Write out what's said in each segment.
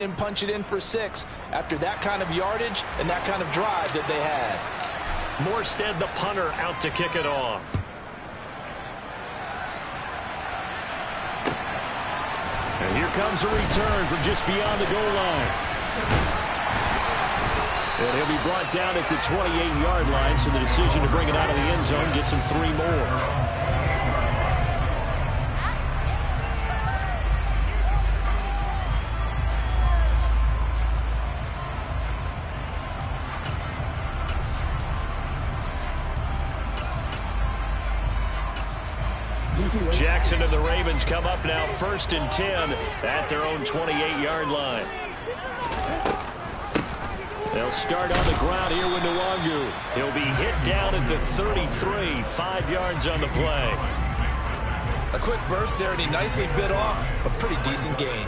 and punch it in for 6 after that kind of yardage and that kind of drive that they had. Morstead, the punter, out to kick it off. And here comes a return from just beyond the goal line. And he'll be brought down at the 28-yard line, so the decision to bring it out of the end zone gets him 3 more. Jackson and the Ravens come up now 1st and 10 at their own 28-yard line. They'll start on the ground here with Nwangu. He'll be hit down at the 33, 5 yards on the play. A quick burst there, and he nicely bit off a pretty decent gain.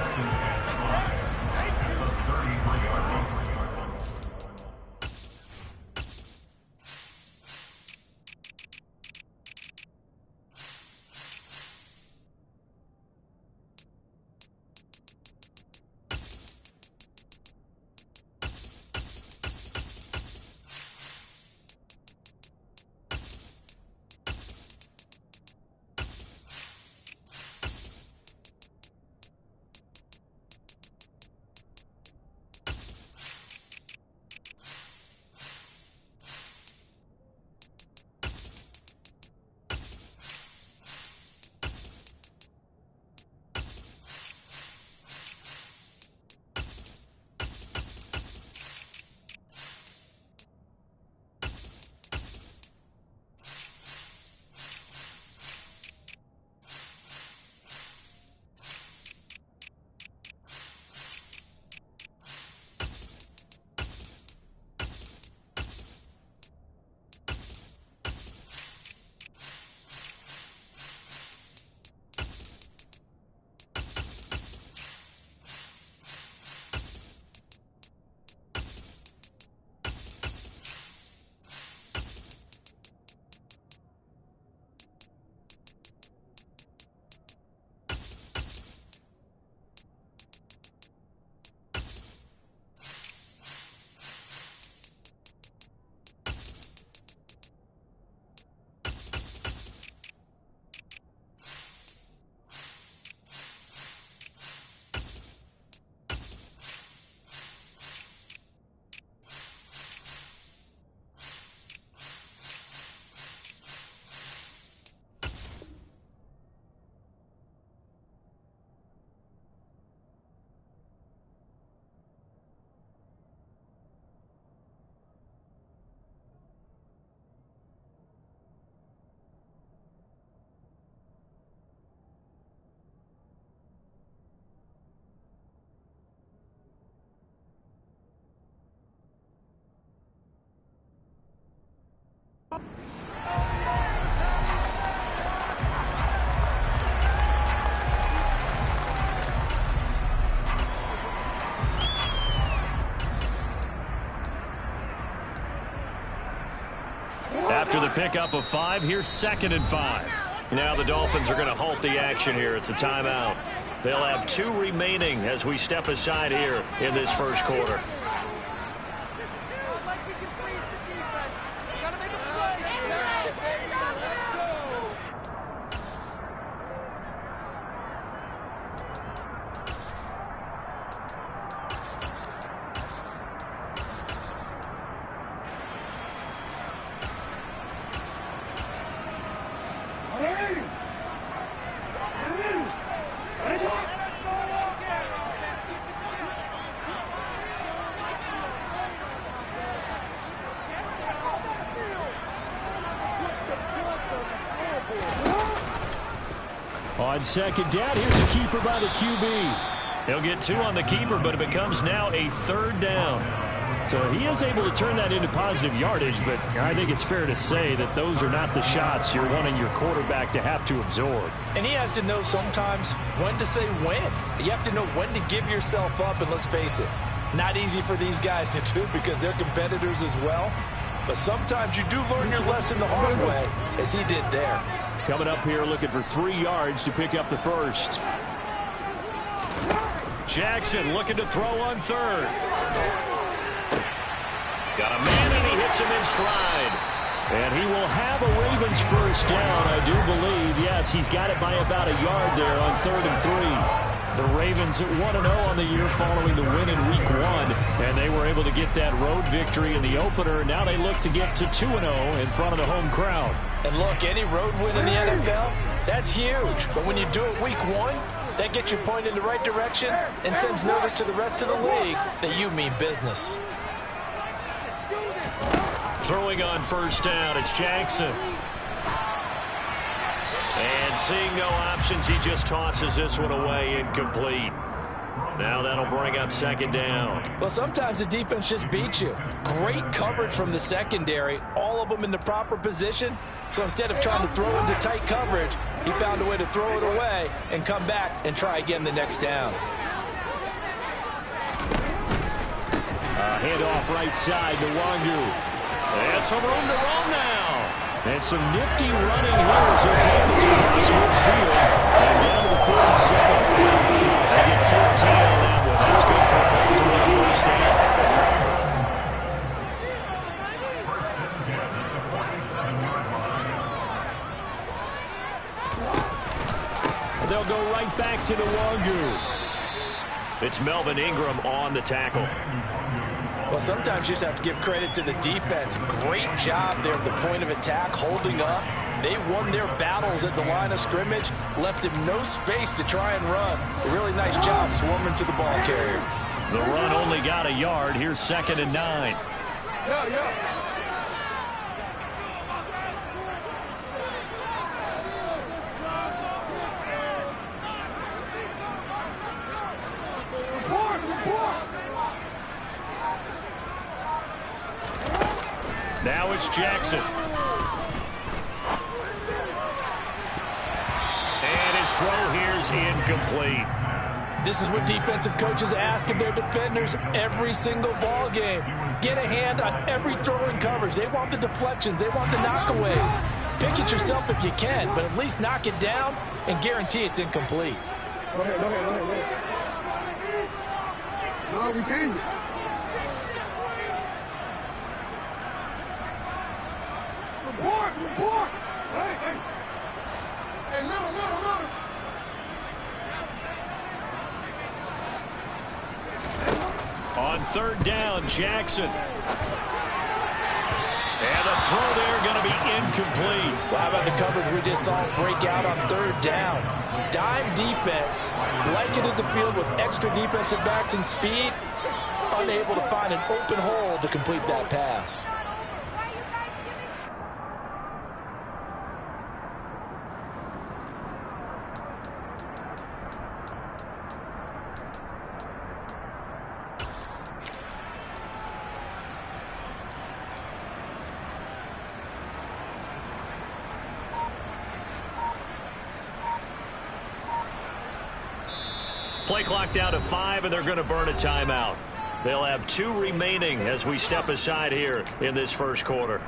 After the pickup of 5, here's 2nd and 5. Now the Dolphins are going to halt the action here. It's a timeout. They'll have 2 remaining as we step aside here in this first quarter. On 2nd down, here's a keeper by the QB. He'll get 2 on the keeper, but it becomes now a 3rd down. So he is able to turn that into positive yardage, but I think it's fair to say that those are not the shots you're wanting your quarterback to have to absorb. And he has to know sometimes when to say when. You have to know when to give yourself up, and let's face it, not easy for these guys to do because they're competitors as well. But sometimes you do learn your lesson the hard way, as he did there. Coming up here looking for 3 yards to pick up the first. Jackson looking to throw on third. Got a man, and he hits him in stride. And he will have a Ravens first down, I do believe. Yes, he's got it by about a yard there on 3rd and 3. The Ravens at 1-0 on the year following the win in Week 1. And they were able to get that road victory in the opener. Now they look to get to 2-0 in front of the home crowd. And look, any road win in the NFL, that's huge. But when you do it Week 1, that gets you pointed in the right direction and sends notice to the rest of the league that you mean business. Throwing on first down, it's Jackson. And seeing no options, he just tosses this one away, incomplete. Now that'll bring up 2nd down. Well, sometimes the defense just beats you. Great coverage from the secondary, all of them in the proper position. So instead of trying to throw into tight coverage, he found a way to throw it away and come back and try again the next down. Handoff right side to Wangu. And some room to roam now. And some nifty running here as he'll take this across midfield. And down to the 47. They get 14 on that one. That's good for a Baltimore first down. They'll go right back to the Wangu. It's Melvin Ingram on the tackle. Well, sometimes you just have to give credit to the defense. Great job there at the point of attack, holding up. They won their battles at the line of scrimmage, left him no space to try and run. A really nice job swarming to the ball carrier. The run only got a yard. Here's 2nd and 9. Now it's Jackson. And his throw here's incomplete. This is what defensive coaches ask of their defenders every single ball game. Get a hand on every throw in coverage. They want the deflections. They want the knockaways. Pick it yourself if you can, but at least knock it down and guarantee it's incomplete. Go ahead. No, we changed it. Report! Hey, little. On 3rd down, Jackson. And the throw there going to be incomplete. Well, how about the coverage we just saw break out on 3rd down? Dime defense, blanketed the field with extra defensive backs and speed, unable to find an open hole to complete that pass. Play clock down to 5, and they're going to burn a timeout. They'll have 2 remaining as we step aside here in this first quarter.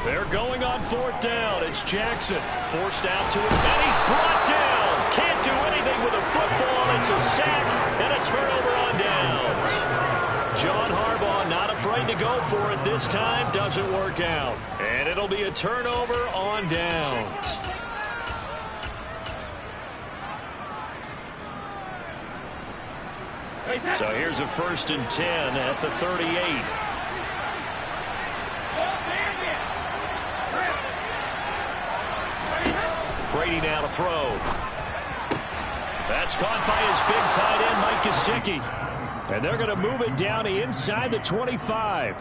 They're going on 4th down. It's Jackson forced out to him, and he's brought down. Can't do anything with a football. It's a sack and a turnover on downs. John Harbaugh not afraid to go for it this time. Doesn't work out. And it'll be a turnover on downs. So here's a 1st and 10 at the 38. Brady now to throw. That's caught by his big tight end, Mike Gesicki. And they're going to move it down to inside the 25.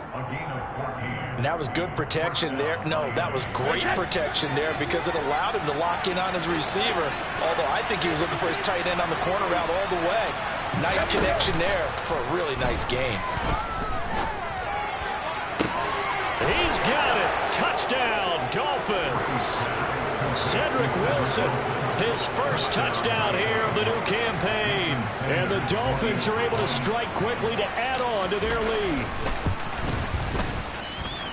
And that was good protection there. No, that was great protection there because it allowed him to lock in on his receiver. Although I think he was looking for his tight end on the corner route all the way. Nice connection there for a really nice gain. He's got it. Touchdown, Dolphins. Cedric Wilson, his first touchdown here of the new campaign. And the Dolphins are able to strike quickly to add on to their lead.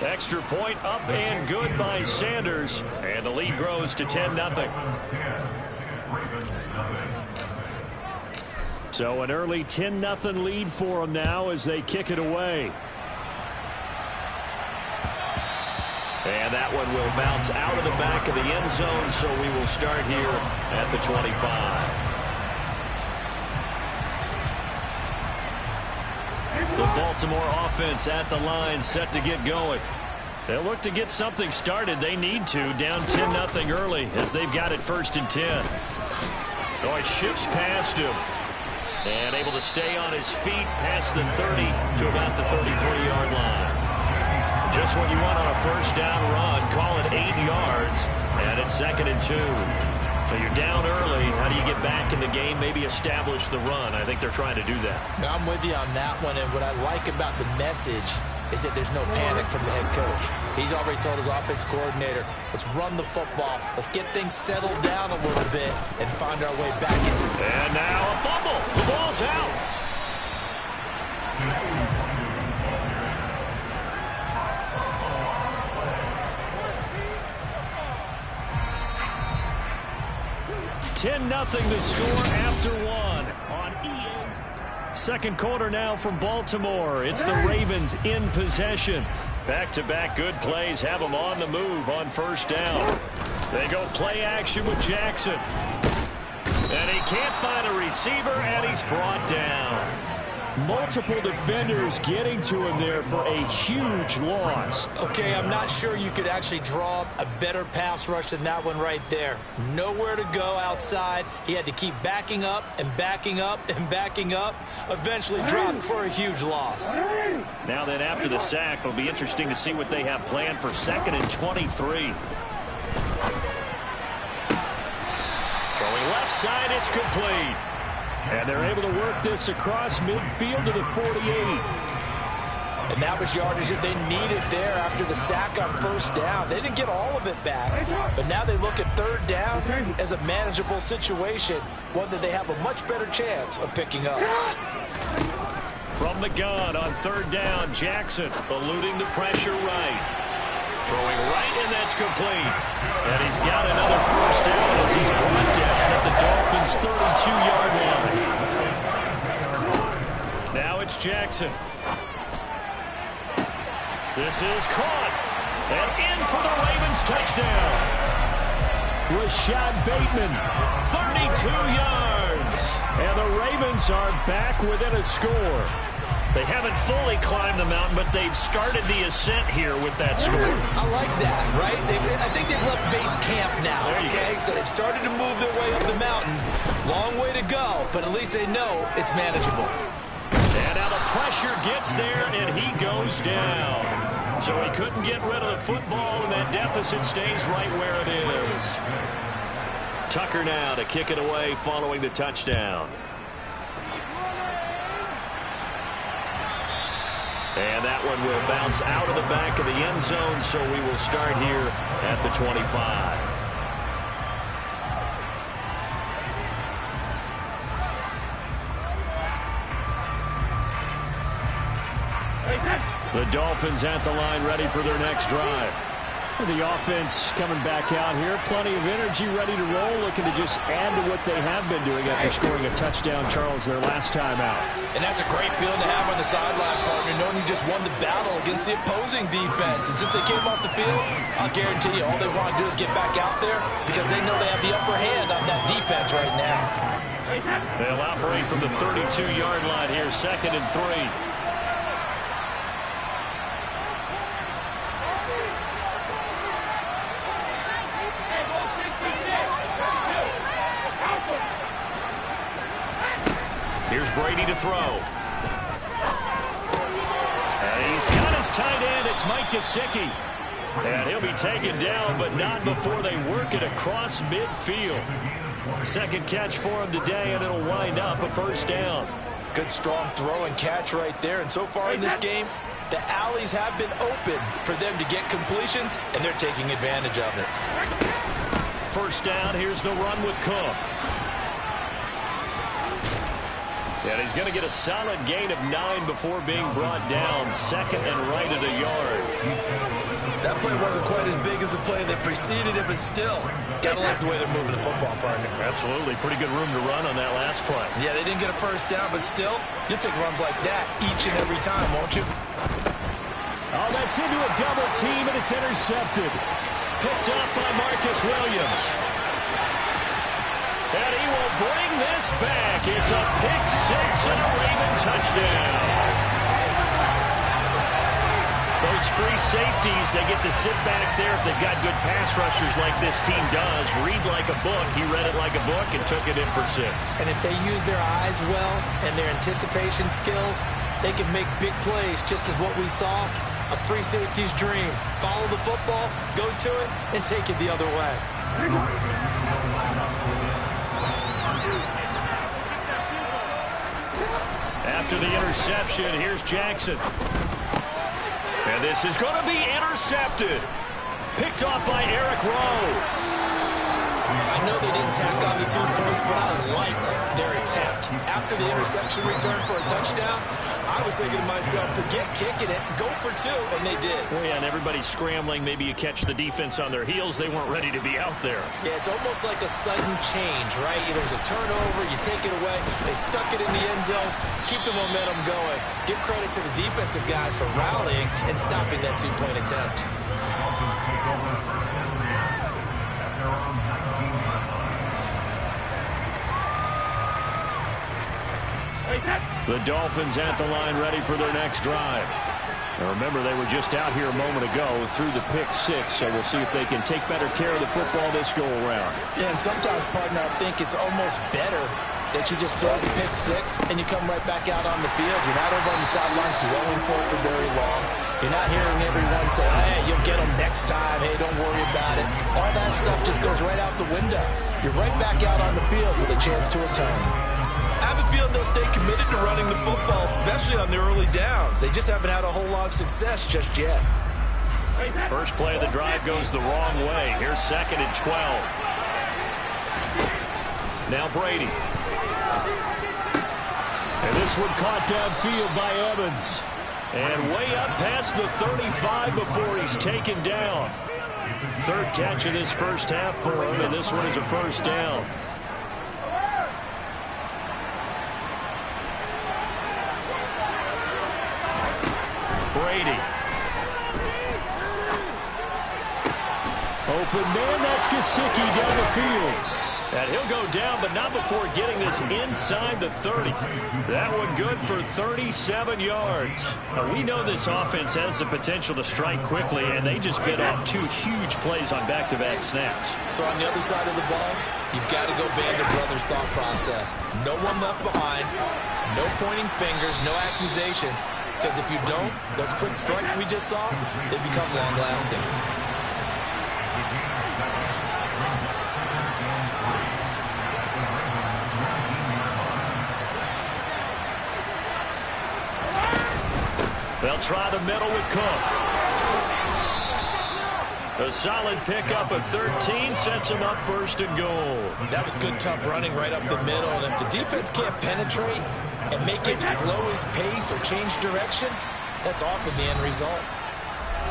Extra point up and good by Sanders. And the lead grows to 10-0. So an early 10-0 lead for them now as they kick it away. And that one will bounce out of the back of the end zone, so we will start here at the 25. The Baltimore offense at the line, set to get going. They'll look to get something started. They need to, down 10-0 early as they've got it 1st and 10. Oh, he shifts past him. And able to stay on his feet past the 30 to about the 33-yard line. Just what you want on a first down run. Call it 8 yards. And it's 2nd and 2. So you're down early. How do you get back in the game? Maybe establish the run. I think they're trying to do that. I'm with you on that one. And what I like about the message is that there's no panic from the head coach. He's already told his offense coordinator, let's run the football. Let's get things settled down a little bit and find our way back into it. And now a fumble. The ball's out. 10-0 the score after one on EA's. Second quarter now from Baltimore. It's the Ravens in possession. Back-to-back good plays have them on the move on first down. They go play action with Jackson. And he can't find a receiver, and he's brought down. Multiple defenders getting to him there for a huge loss. Okay, I'm not sure you could actually draw a better pass rush than that one right there. Nowhere to go outside. He had to keep backing up and backing up and backing up. Eventually dropped for a huge loss. Now then, after the sack, it'll be interesting to see what they have planned for 2nd and 23. Throwing left side, it's complete. And they're able to work this across midfield to the 48. And that was yardage that they needed there after the sack on first down. They didn't get all of it back, but now they look at third down as a manageable situation, one that they have a much better chance of picking up. From the gun on third down, Jackson eluding the pressure right. Throwing right, and that's complete. And he's got another first down as he's brought down at the Dolphins' 32-yard line. Now it's Jackson. This is caught. And in for the Ravens touchdown. Rashad Bateman, 32 yards. And the Ravens are back within a score. They haven't fully climbed the mountain, but they've started the ascent here with that score. I like that, right? I think they've left base camp now, okay? So they've started to move their way up the mountain. Long way to go, but at least they know it's manageable. And now the pressure gets there, and he goes down. So he couldn't get rid of the football, and that deficit stays right where it is. Tucker now to kick it away following the touchdown. And that one will bounce out of the back of the end zone, so we will start here at the 25. The Dolphins at the line, ready for their next drive. The offense coming back out here. Plenty of energy, ready to roll, looking to just add to what they have been doing after scoring a touchdown, Charles, their last time out. And that's a great feeling to have on the sideline, partner, knowing you just won the battle against the opposing defense. And since they came off the field, I'll guarantee you all they want to do is get back out there because they know they have the upper hand on that defense right now. They'll operate from the 32-yard line here, 2nd and 3. Here's Brady to throw. And he's got his tight end. It's Mike Gesicki. And he'll be taken down, but not before they work it across midfield. Second catch for him today, and it'll wind up a first down. Good, strong throw and catch right there. And so far in this game, the alleys have been open for them to get completions, and they're taking advantage of it. first down. Here's the run with Cook. And he's going to get a solid gain of 9 before being brought down. Second and right at a yard. That play wasn't quite as big as the play that preceded it, but still, got to like the way they're moving the football, partner. Absolutely. Pretty good room to run on that last play. Yeah, they didn't get a first down, but still, you'll take runs like that each and every time, won't you? Oh, that's into a double team, and it's intercepted. Picked up by Marcus Williams. And he will bring this back. It's a pick six and a Raven touchdown. Those free safeties, they get to sit back there if they've got good pass rushers like this team does. Read like a book. He read it like a book and took it in for 6. And if they use their eyes well and their anticipation skills, they can make big plays, just as what we saw. A free safety's dream. Follow the football, go to it, and take it the other way. After the interception, here's Jackson. And this is going to be intercepted. Picked off by Eric Rowe. I know they didn't tack on the 2 points, but I liked their attempt. After the interception return for a touchdown, I was thinking to myself, forget kicking it, go for 2, and they did. Well, yeah, and everybody's scrambling. Maybe you catch the defense on their heels. They weren't ready to be out there. Yeah, it's almost like a sudden change, right? There's a turnover, you take it away, they stuck it in the end zone, keep the momentum going. Give credit to the defensive guys for rallying and stopping that 2-point attempt. The Dolphins at the line ready for their next drive. Now remember, they were just out here a moment ago through the pick 6, so we'll see if they can take better care of the football this go-around. Yeah, and sometimes, partner, I think it's almost better that you just throw the pick 6 and you come right back out on the field. You're not over on the sidelines dwelling for it for very long. You're not hearing everyone say, hey, you'll get them next time. Hey, don't worry about it. All that stuff just goes right out the window. You're right back out on the field with a chance to return. I have a feeling they'll stay committed to running the football, especially on the early downs. They just haven't had a whole lot of success just yet. First play of the drive goes the wrong way. Here's 2nd and 12. Now Brady. And this one caught downfield by Evans. And way up past the 35 before he's taken down. 3rd catch of this first half for him, and this one is a first down. Brady. Open man, that's Gesicki down the field. And he'll go down, but not before getting this inside the 30. That one good for 37 yards. Now, we know this offense has the potential to strike quickly, and they just bit off 2 huge plays on back-to-back snaps. So on the other side of the ball, you've got to go Band of Brothers thought process. No one left behind, no pointing fingers, no accusations. Because if you don't, those quick strikes we just saw, they become long-lasting. They'll try the middle with Cook. A solid pickup of 13 sets him up 1st and goal. That was good, tough running right up the middle. And if the defense can't penetrate and make him slow his pace or change direction, that's often the end result.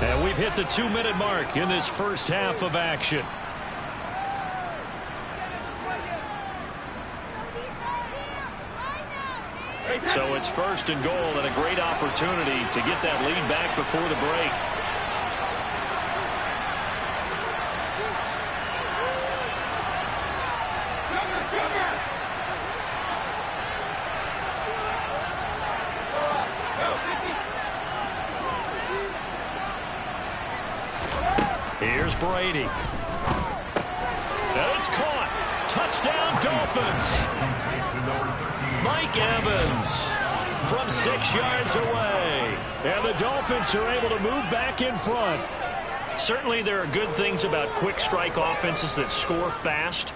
And we've hit the 2-minute mark in this first half of action. So it's 1st and goal and a great opportunity to get that lead back before the break. Here's Brady. And it's caught. Touchdown, Dolphins. Mike Evans from 6 yards away. And the Dolphins are able to move back in front. Certainly there are good things about quick strike offenses that score fast.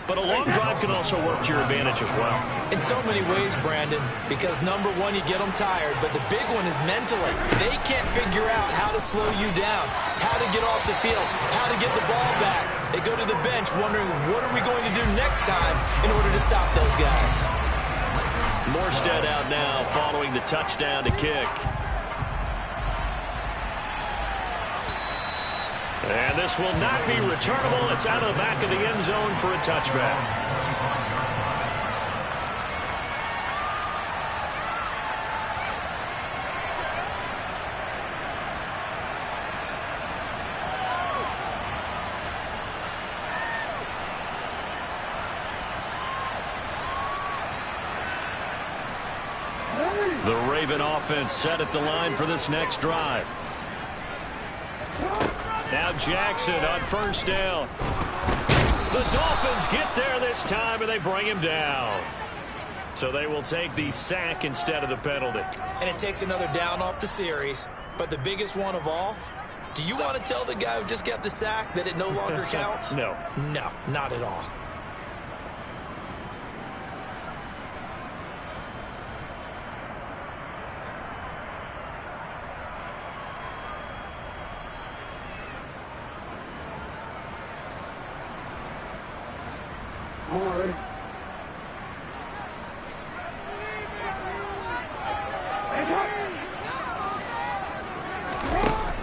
But a long drive can also work to your advantage as well. In so many ways, Brandon, because number one, you get them tired, but the big one is mentally. They can't figure out how to slow you down, how to get off the field, how to get the ball back. They go to the bench wondering, what are we going to do next time in order to stop those guys? Morstead out now following the touchdown to kick. And this will not be returnable. It's out of the back of the end zone for a touchback. The Raven offense set at the line for this next drive. Now Jackson on first down. The Dolphins get there this time, and they bring him down. So they will take the sack instead of the penalty. And it takes another down off the series. But the biggest one of all, do you want to tell the guy who just got the sack that it no longer counts? No. No, not at all.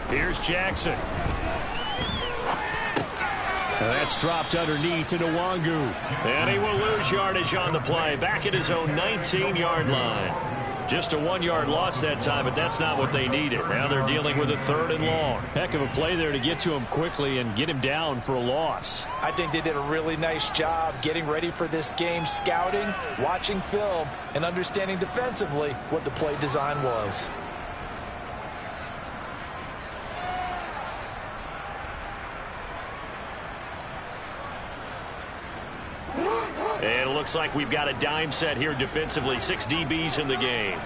Here's Jackson. That's dropped underneath to Nwangu. And he will lose yardage on the play. Back at his own 19-yard line. Just a 1-yard loss that time, but that's not what they needed. Now they're dealing with a 3rd and long. Heck of a play there to get to him quickly and get him down for a loss. I think they did a really nice job getting ready for this game, scouting, watching film, and understanding defensively what the play design was. And it looks like we've got a dime set here defensively. 6 DBs in the game.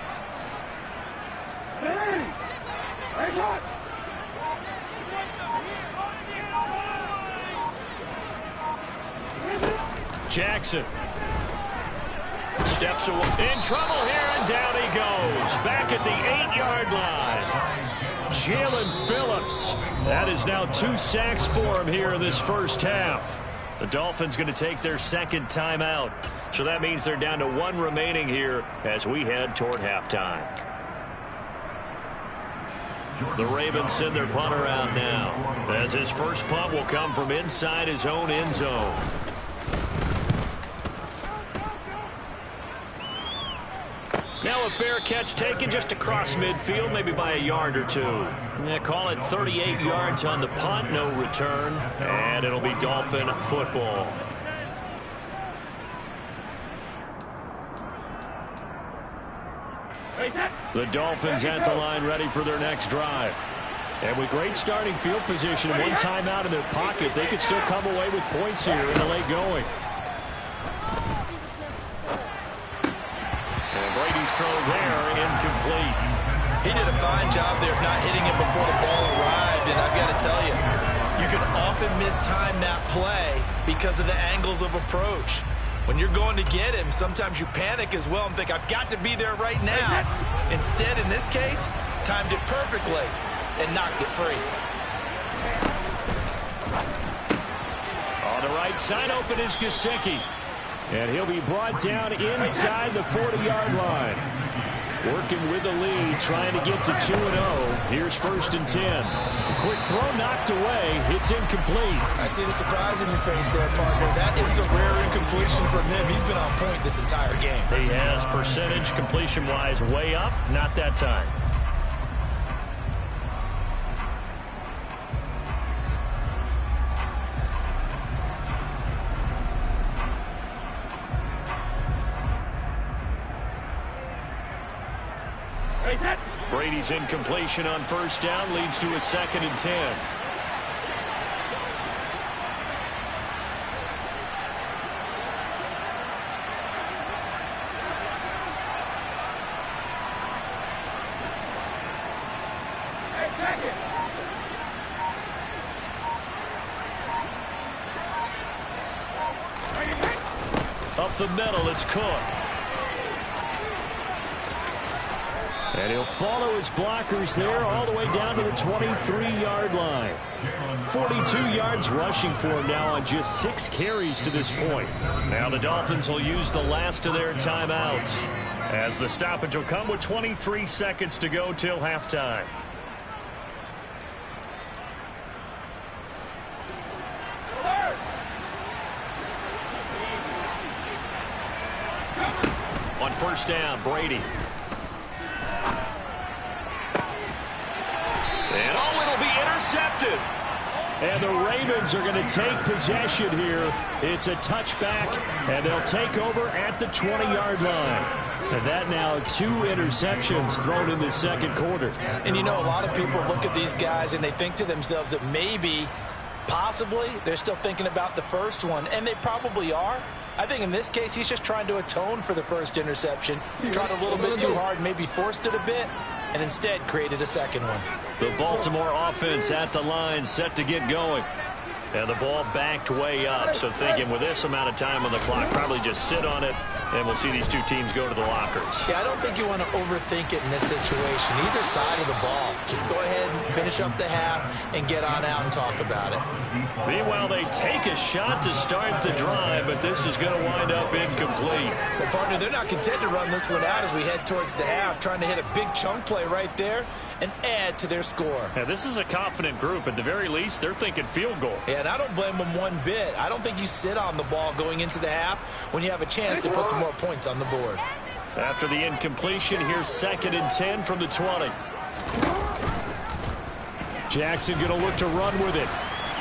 Jackson steps away. In trouble here, and down he goes. Back at the 8-yard line. Jalen Phillips. That is now 2 sacks for him here in this first half. The Dolphins going to take their second timeout. So that means they're down to 1 remaining here as we head toward halftime. The Ravens send their punter out now, as his first punt will come from inside his own end zone. Now a fair catch taken just across midfield, maybe by a yard or 2. Yeah, call it 38 yards on the punt, no return, and it'll be Dolphin football. The Dolphins at the line ready for their next drive. And with great starting field position and 1 timeout in their pocket, they could still come away with points here in the late going. Throw there, incomplete. He did a fine job there of not hitting him before the ball arrived, and I've got to tell you, you can often mistime that play because of the angles of approach. When you're going to get him, sometimes you panic as well and think, I've got to be there right now. Instead, in this case, timed it perfectly and knocked it free. On the right side open is Gesicki. And he'll be brought down inside the 40-yard line. Working with the lead, trying to get to 2-0. Here's 1st and 10. A quick throw knocked away. It's incomplete. I see the surprise in your face there, partner. That is a rare incompletion from him. He's been on point this entire game. He has percentage completion-wise way up. Not that time. Brady's incompletion on first down leads to a 2nd and 10. Up the middle, it's Cook. And he'll follow his blockers there all the way down to the 23-yard line. 42 yards rushing for him now on just 6 carries to this point. Now the Dolphins will use the last of their timeouts, as the stoppage will come with 23 seconds to go till halftime. On first down, Brady. And it'll be intercepted. And the Ravens are going to take possession here. It's a touchback, and they'll take over at the 20-yard line. And that now 2 interceptions thrown in the second quarter. And you know, a lot of people look at these guys and they think to themselves that maybe, possibly, they're still thinking about the first one. And they probably are. I think in this case, he's just trying to atone for the first interception. Tried a little bit too hard, maybe forced it a bit, and instead created a second one. The Baltimore offense at the line, set to get going. And the ball backed way up, so thinking with this amount of time on the clock, probably just sit on it, and we'll see these two teams go to the lockers. Yeah, I don't think you want to overthink it in this situation. Either side of the ball. Just go ahead and finish up the half and get on out and talk about it. Meanwhile, they take a shot to start the drive, but this is going to wind up incomplete. Well, partner, they're not content to run this one out as we head towards the half, trying to hit a big chunk play right there and add to their score. Yeah, this is a confident group. At the very least, they're thinking field goal. Yeah, and I don't blame them one bit. I don't think you sit on the ball going into the half when you have a chance to put some more points on the board. After the incompletion, here's 2nd and 10 from the 20. Jackson going to look to run with it.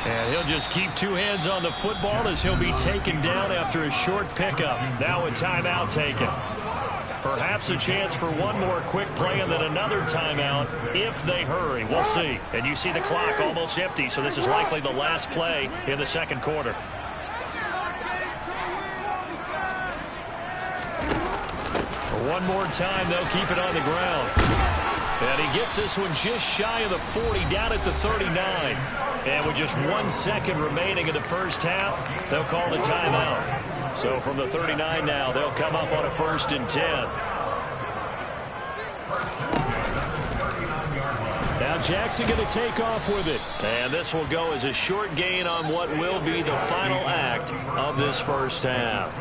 And he'll just keep 2 hands on the football as he'll be taken down after a short pickup. Now a timeout taken. Perhaps a chance for one more quick play and then another timeout if they hurry. We'll see. And you see the clock almost empty, so this is likely the last play in the second quarter. One more time, they'll keep it on the ground. And he gets this one just shy of the 40, down at the 39. And with just 1 second remaining in the first half, they'll call the timeout. So from the 39 now, they'll come up on a 1st and 10. Now Jackson going to take off with it. And this will go as a short gain on what will be the final act of this first half.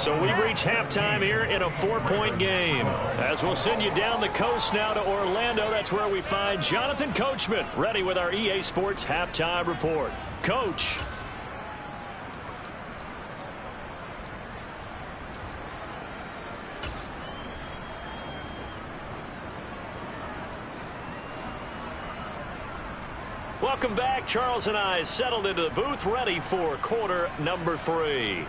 So we've reached halftime here in a 4-point game. As we'll send you down the coast now to Orlando, that's where we find Jonathan Coachman, ready with our EA Sports Halftime Report. Coach. Welcome back. Charles and I settled into the booth, ready for quarter number 3.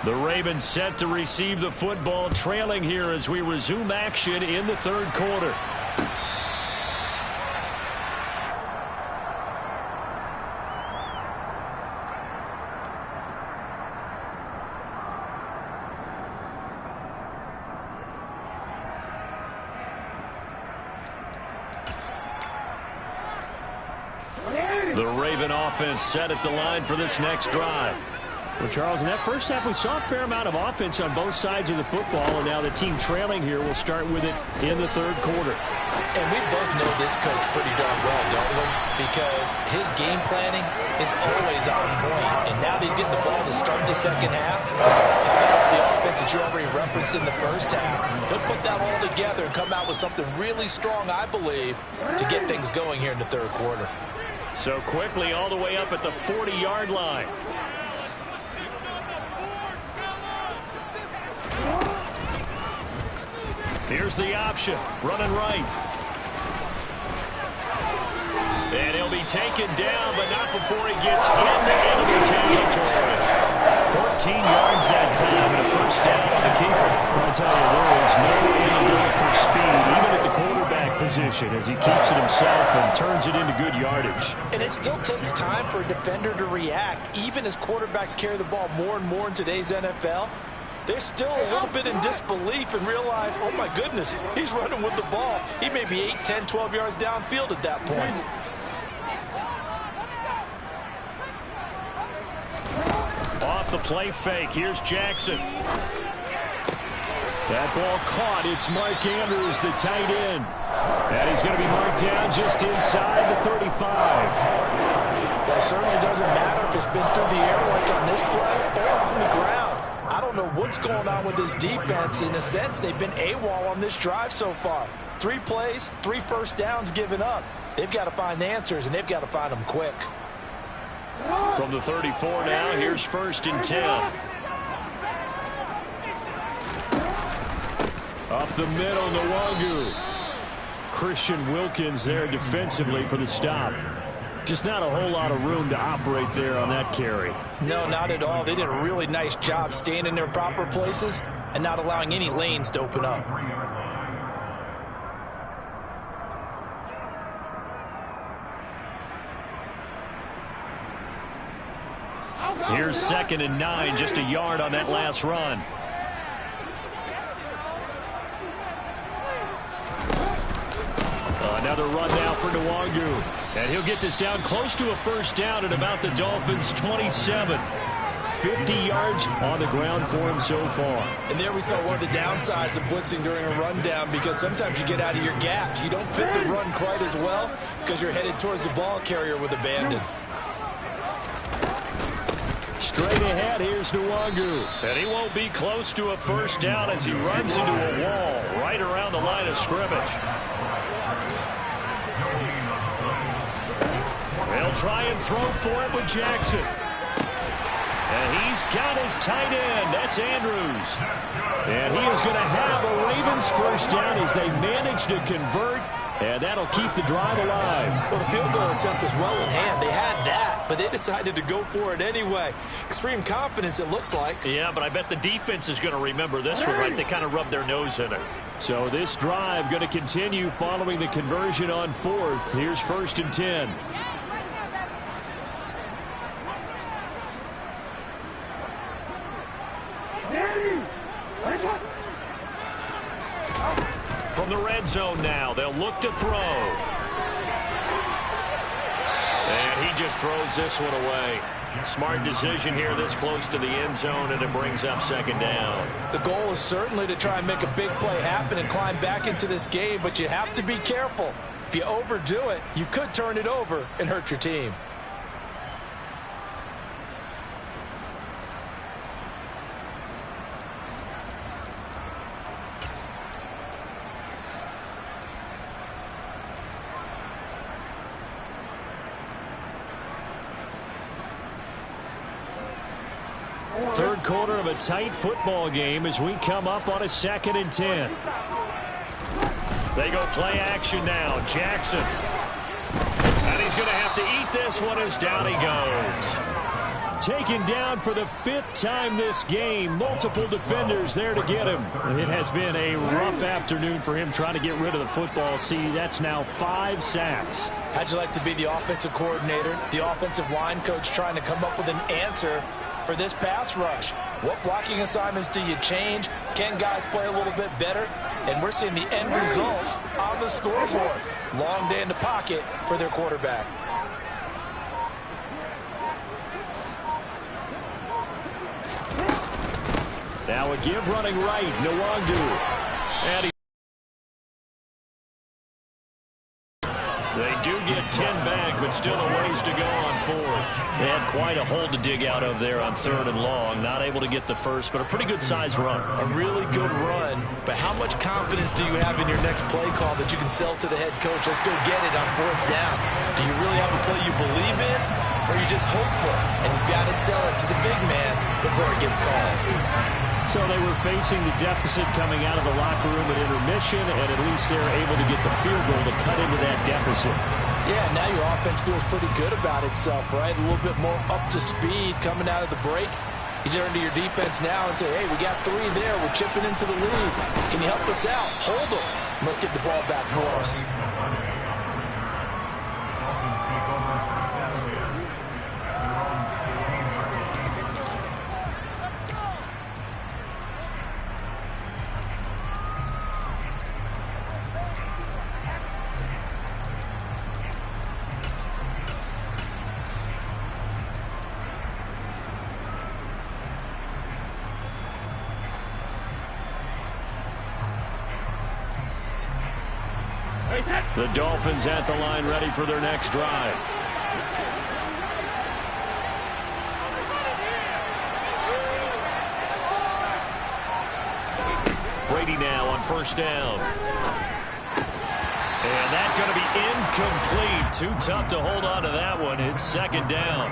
The Ravens set to receive the football, trailing here as we resume action in the third quarter. The Raven offense set at the line for this next drive. Well, Charles, in that first half, we saw a fair amount of offense on both sides of the football, and now the team trailing here will start with it in the third quarter. And we both know this coach pretty darn well, don't we? Because his game planning is always on point, and now that he's getting the ball to start the second half, the offense that you already referenced in the first half, he'll put that all together and come out with something really strong, I believe, to get things going here in the third quarter. So quickly all the way up at the 40-yard line. Here's the option. Running right. And he'll be taken down, but not before he gets into enemy territory. 14 yards that time and a first down on the keeper. I tell you, there is no end for speed, even at the quarterback position, as he keeps it himself and turns it into good yardage. And it still takes time for a defender to react, even as quarterbacks carry the ball more and more in today's NFL. They're still a little bit in disbelief and realize, oh my goodness, he's running with the ball. He may be 8, 10, 12 yards downfield at that point. Off the play fake. Here's Jackson. That ball caught. It's Mark Andrews, the tight end. And he's going to be marked down just inside the 35. Well, it certainly doesn't matter if it's been through the air like on this play or on the ground. I don't know what's going on with this defense. In a sense, they've been AWOL on this drive so far. 3 plays, 3 first downs given up. They've got to find the answers, and they've got to find them quick. From the 34 now, here's 1st and 10. Up the middle, Nwangu. Christian Wilkins there defensively for the stop. Just not a whole lot of room to operate there on that carry. No, not at all. They did a really nice job staying in their proper places and not allowing any lanes to open up. Here's 2nd and 9, just a yard on that last run. Another run now for Nwangu. And he'll get this down close to a first down at about the Dolphins' 27. 50 yards on the ground for him so far. And there we saw one of the downsides of blitzing during a rundown, because sometimes you get out of your gaps. You don't fit the run quite as well because you're headed towards the ball carrier with abandon. Straight ahead, here's Nwangu. And he won't be close to a first down as he runs into a wall right around the line of scrimmage. They'll try and throw for it with Jackson. And he's got his tight end. That's Andrews. And he is going to have a Ravens first down as they manage to convert. And that'll keep the drive alive. Well, the field goal attempt was well in hand. They had that, but they decided to go for it anyway. Extreme confidence, it looks like. Yeah, but I bet the defense is going to remember this one, right? They kind of rubbed their nose in it. So this drive going to continue following the conversion on 4th. Here's 1st and 10. From the red zone now, they'll look to throw. And he just throws this one away. Smart decision here this close to the end zone, and it brings up 2nd down. The goal is certainly to try and make a big play happen and climb back into this game, but you have to be careful. If you overdo it, you could turn it over and hurt your team. Third quarter of a tight football game as we come up on a 2nd and 10. They go play action now. Jackson. And he's going to have to eat this one as down he goes. Taken down for the 5th time this game. Multiple defenders there to get him. It has been a rough afternoon for him trying to get rid of the football. See, that's now 5 sacks. How'd you like to be the offensive coordinator, the offensive line coach, trying to come up with an answer for this pass rush? What blocking assignments do you change? Can guys play a little bit better? And we're seeing the end result on the scoreboard. Long day in the pocket for their quarterback. Now a give running right, Nwangu. And they do get 10 back, but still a ways to go on 4th. They had quite a hole to dig out of there on 3rd and long. Not able to get the first, but a pretty good size run. A really good run, but how much confidence do you have in your next play call that you can sell to the head coach? Let's go get it on 4th down. Do you really have a play you believe in, or are you just hopeful? And you've got to sell it to the big man before it gets called. So they were facing the deficit coming out of the locker room at intermission, and at least they're able to get the field goal to cut into that deficit. Yeah, now your offense feels pretty good about itself, right? A little bit more up to speed coming out of the break. You turn to your defense now and say, hey, we got 3 there. We're chipping into the lead. Can you help us out? Hold them. Let's get the ball back for us. The Dolphins at the line, ready for their next drive. Brady now on first down. And that's going to be incomplete. Too tough to hold on to that one. It's second down.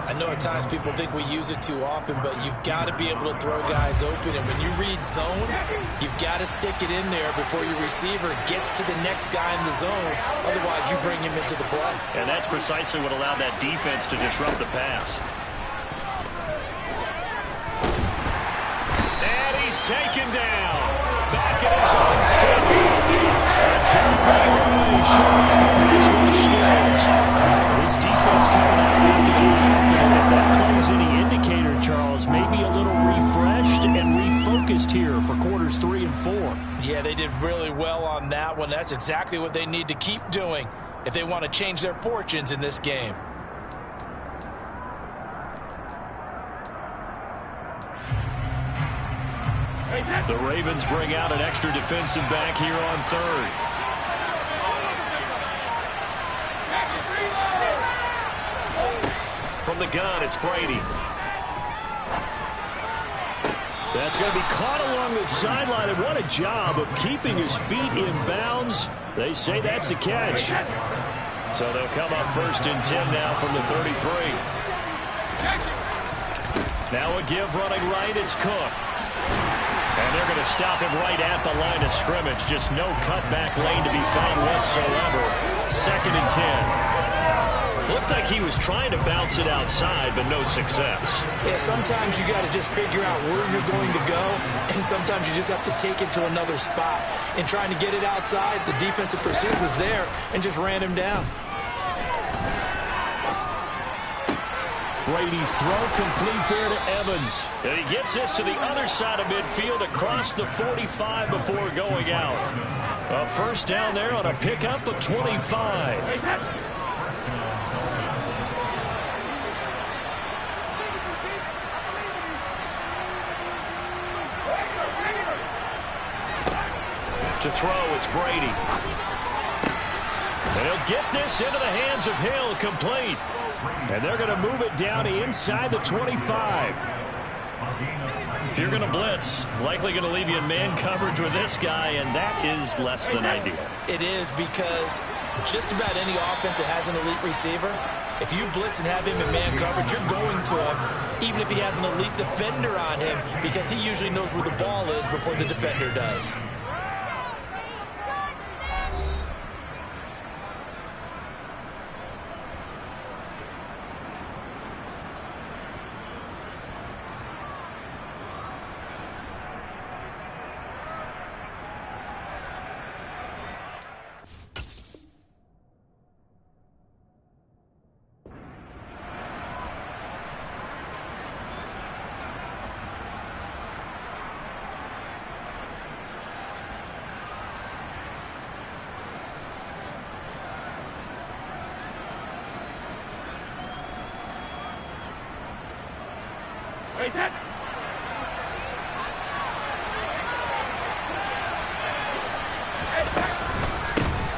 I know at times people think we use it too often, but you've got to be able to throw guys open. And when you read zone, you've got to stick it in there before your receiver gets to the next guy in the zone. Otherwise, you bring him into the play. And that's precisely what allowed that defense to disrupt the pass. And he's taken down. Back at his own 7. His defense coming out confident. If that plays any indicator, Charles, maybe a little refreshed and refocused here for quarters 3 and 4. Yeah, they did really well on that one. That's exactly what they need to keep doing if they want to change their fortunes in this game. The Ravens bring out an extra defensive back here on third. From the gun, it's Brady. That's going to be caught along the sideline, and what a job of keeping his feet in bounds. They say that's a catch. So they'll come up first and 10 now from the 33. Now a give running right, it's Cook. And they're going to stop him right at the line of scrimmage. Just no cutback lane to be found whatsoever. Second and 10. Looked like he was trying to bounce it outside, but no success. Yeah, sometimes you got to just figure out where you're going to go, and sometimes you just have to take it to another spot. And trying to get it outside, the defensive pursuit was there and just ran him down. Brady's throw complete there to Evans. And he gets this to the other side of midfield across the 45 before going out. A first down there on a pickup of 25. To throw, it's Brady. And he'll get this into the hands of Hill, complete. And they're going to move it down inside the 25. If you're going to blitz, likely going to leave you in man coverage with this guy, and that is less than ideal. It is, because just about any offense that has an elite receiver, if you blitz and have him in man coverage, you're going to him, even if he has an elite defender on him, because he usually knows where the ball is before the defender does.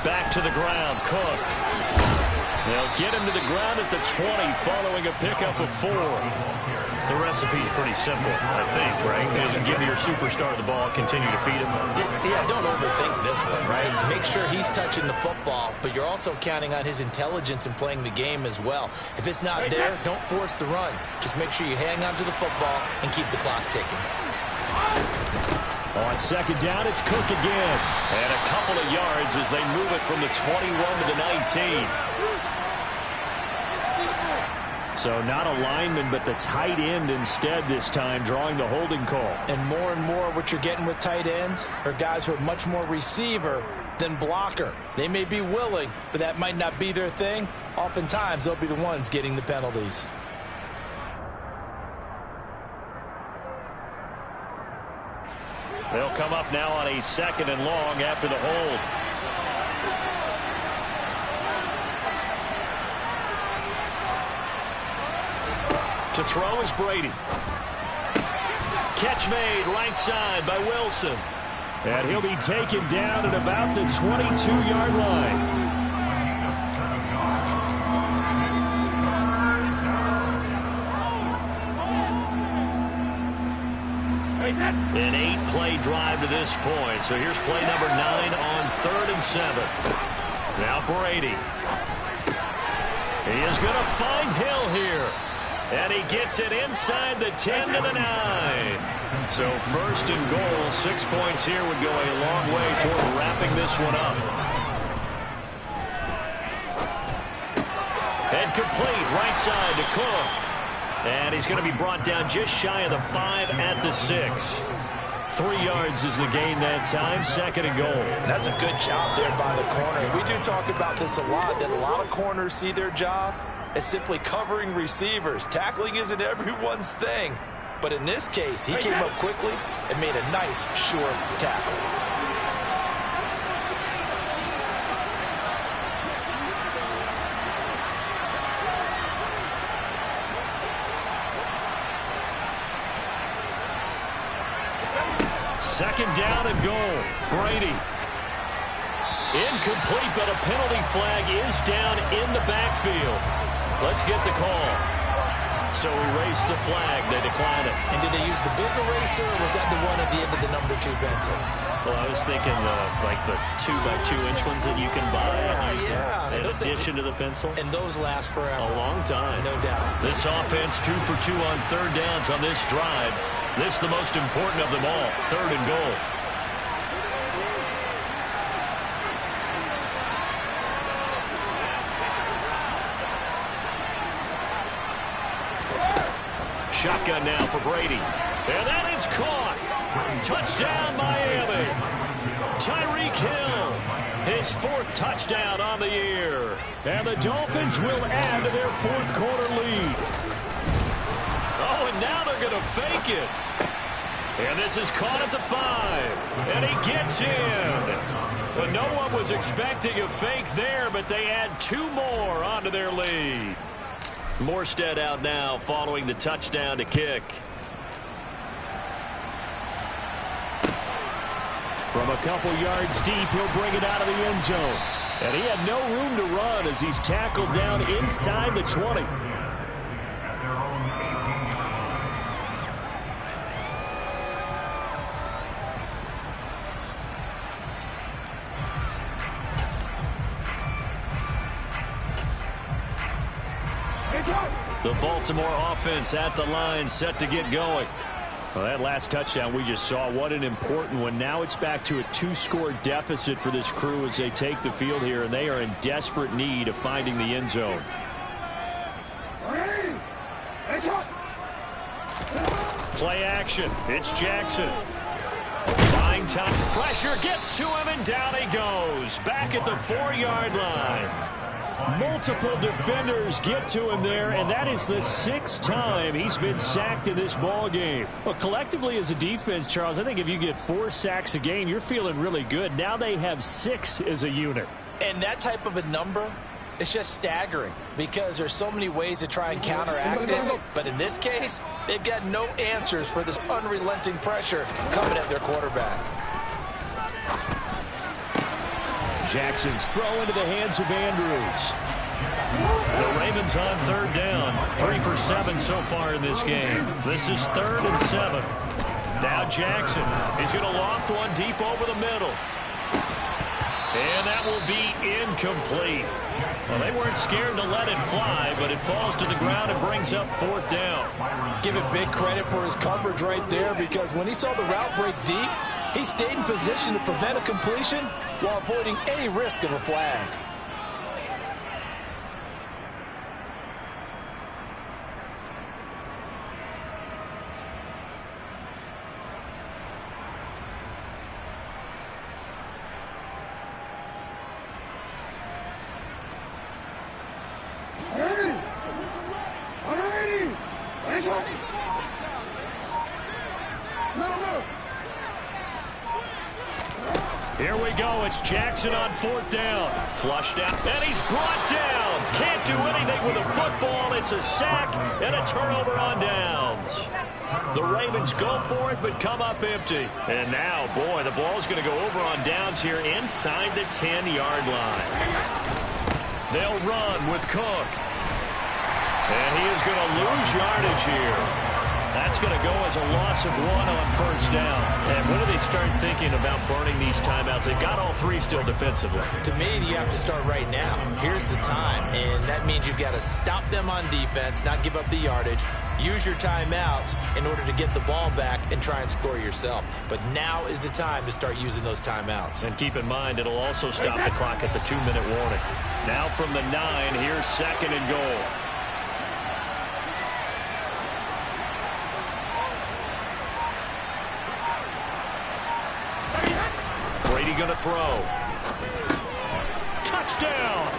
Back to the ground, Cook. They'll get him to the ground at the 20 following a pickup of 4. The recipe's pretty simple, I think, right? Give your superstar the ball, continue to feed him. Yeah, don't overthink this one, right? Make sure he's touching the football, but you're also counting on his intelligence in playing the game as well. If it's not there, don't force the run. Just make sure you hang on to the football and keep the clock ticking. On second down, it's Cook again. And a couple of yards as they move it from the 21 to the 19. So not a lineman, but the tight end instead this time, drawing the holding call. And more what you're getting with tight ends are guys who are much more receiver than blocker. They may be willing, but that might not be their thing. Oftentimes, they'll be the ones getting the penalties. They'll come up now on a 2nd and long after the hold. To throw is Brady. Catch made right side by Wilson. And he'll be taken down at about the 22-yard line. An 8-play drive to this point. So here's play number 9 on 3rd and 7. Now Brady. He is going to find Hill here. And he gets it inside the 10 to the 9. So 1st and goal, 6 points here would go a long way toward wrapping this one up. And complete right side to Cook. And he's going to be brought down just shy of the 5 at the 6. 3 yards is the gain that time, 2nd and goal. That's a good job there by the corner. We do talk about this a lot, that a lot of corners see their job as simply covering receivers. Tackling isn't everyone's thing. But in this case, he came up quickly and made a nice, short tackle. Second down and goal. Brady. Incomplete, but a penalty flag is down in the backfield. Let's get the call. So erase the flag. They decline it. And did they use the big eraser, or was that the one at the end of the number 2 pencil? Well, I was thinking like the 2x2-inch ones that you can buy in addition to the pencil. And those last forever. A long time. No doubt. This offense 2 for 2 on 3rd downs on this drive. This the most important of them all. 3rd and goal. Shotgun now for Brady. And that is caught. Touchdown, Miami. Tyreek Hill, his 4th touchdown on the year. And the Dolphins will add to their 4th quarter lead. Oh, and now they're going to fake it. And this is caught at the 5. And he gets in. But no one was expecting a fake there, but they add 2 more onto their lead. Morstead out now following the touchdown to kick. From a couple yards deep, he'll bring it out of the end zone. And he had no room to run as he's tackled down inside the 20. The Baltimore offense at the line, set to get going. Well, that last touchdown we just saw, what an important one. Now it's back to a 2-score deficit for this crew as they take the field here, and they are in desperate need of finding the end zone. Play action. It's Jackson. Buying time. Pressure gets to him, and down he goes. Back at the 4-yard line. Multiple defenders get to him there, and that is the 6th time he's been sacked in this ball game. Well, collectively as a defense, Charles, I think if you get 4 sacks a game, you're feeling really good. Now they have 6 as a unit. And that type of a number, it's just staggering because there's so many ways to try and counteract it. But in this case, they've got no answers for this unrelenting pressure coming at their quarterback. Jackson's throw into the hands of Andrews. The Ravens on 3rd down. 3 for 7 so far in this game. This is 3rd and 7. Now Jackson. He's going to loft one deep over the middle. And that will be incomplete. Well, they weren't scared to let it fly, but it falls to the ground and brings up 4th down. give him big credit for his coverage right there, because when he saw the route break deep, he stayed in position to prevent a completion while avoiding any risk of a flag. Here we go. It's Jackson on 4th down. Flushed out, and he's brought down. Can't do anything with a football. It's a sack and a turnover on downs. The Ravens go for it, but come up empty. And now, boy, the ball's going to go over on downs here inside the 10-yard line. They'll run with Cook. And he is going to lose yardage here. That's going to go as a loss of 1 on 1st down. And when do they start thinking about burning these timeouts? They've got all 3 still defensively. To me, you have to start right now. Here's the time, and that means you've got to stop them on defense, not give up the yardage, use your timeouts in order to get the ball back and try and score yourself. But now is the time to start using those timeouts. And keep in mind, it'll also stop the clock at the 2-minute warning. Now from the 9, here's 2nd and goal. Going to throw. Touchdown!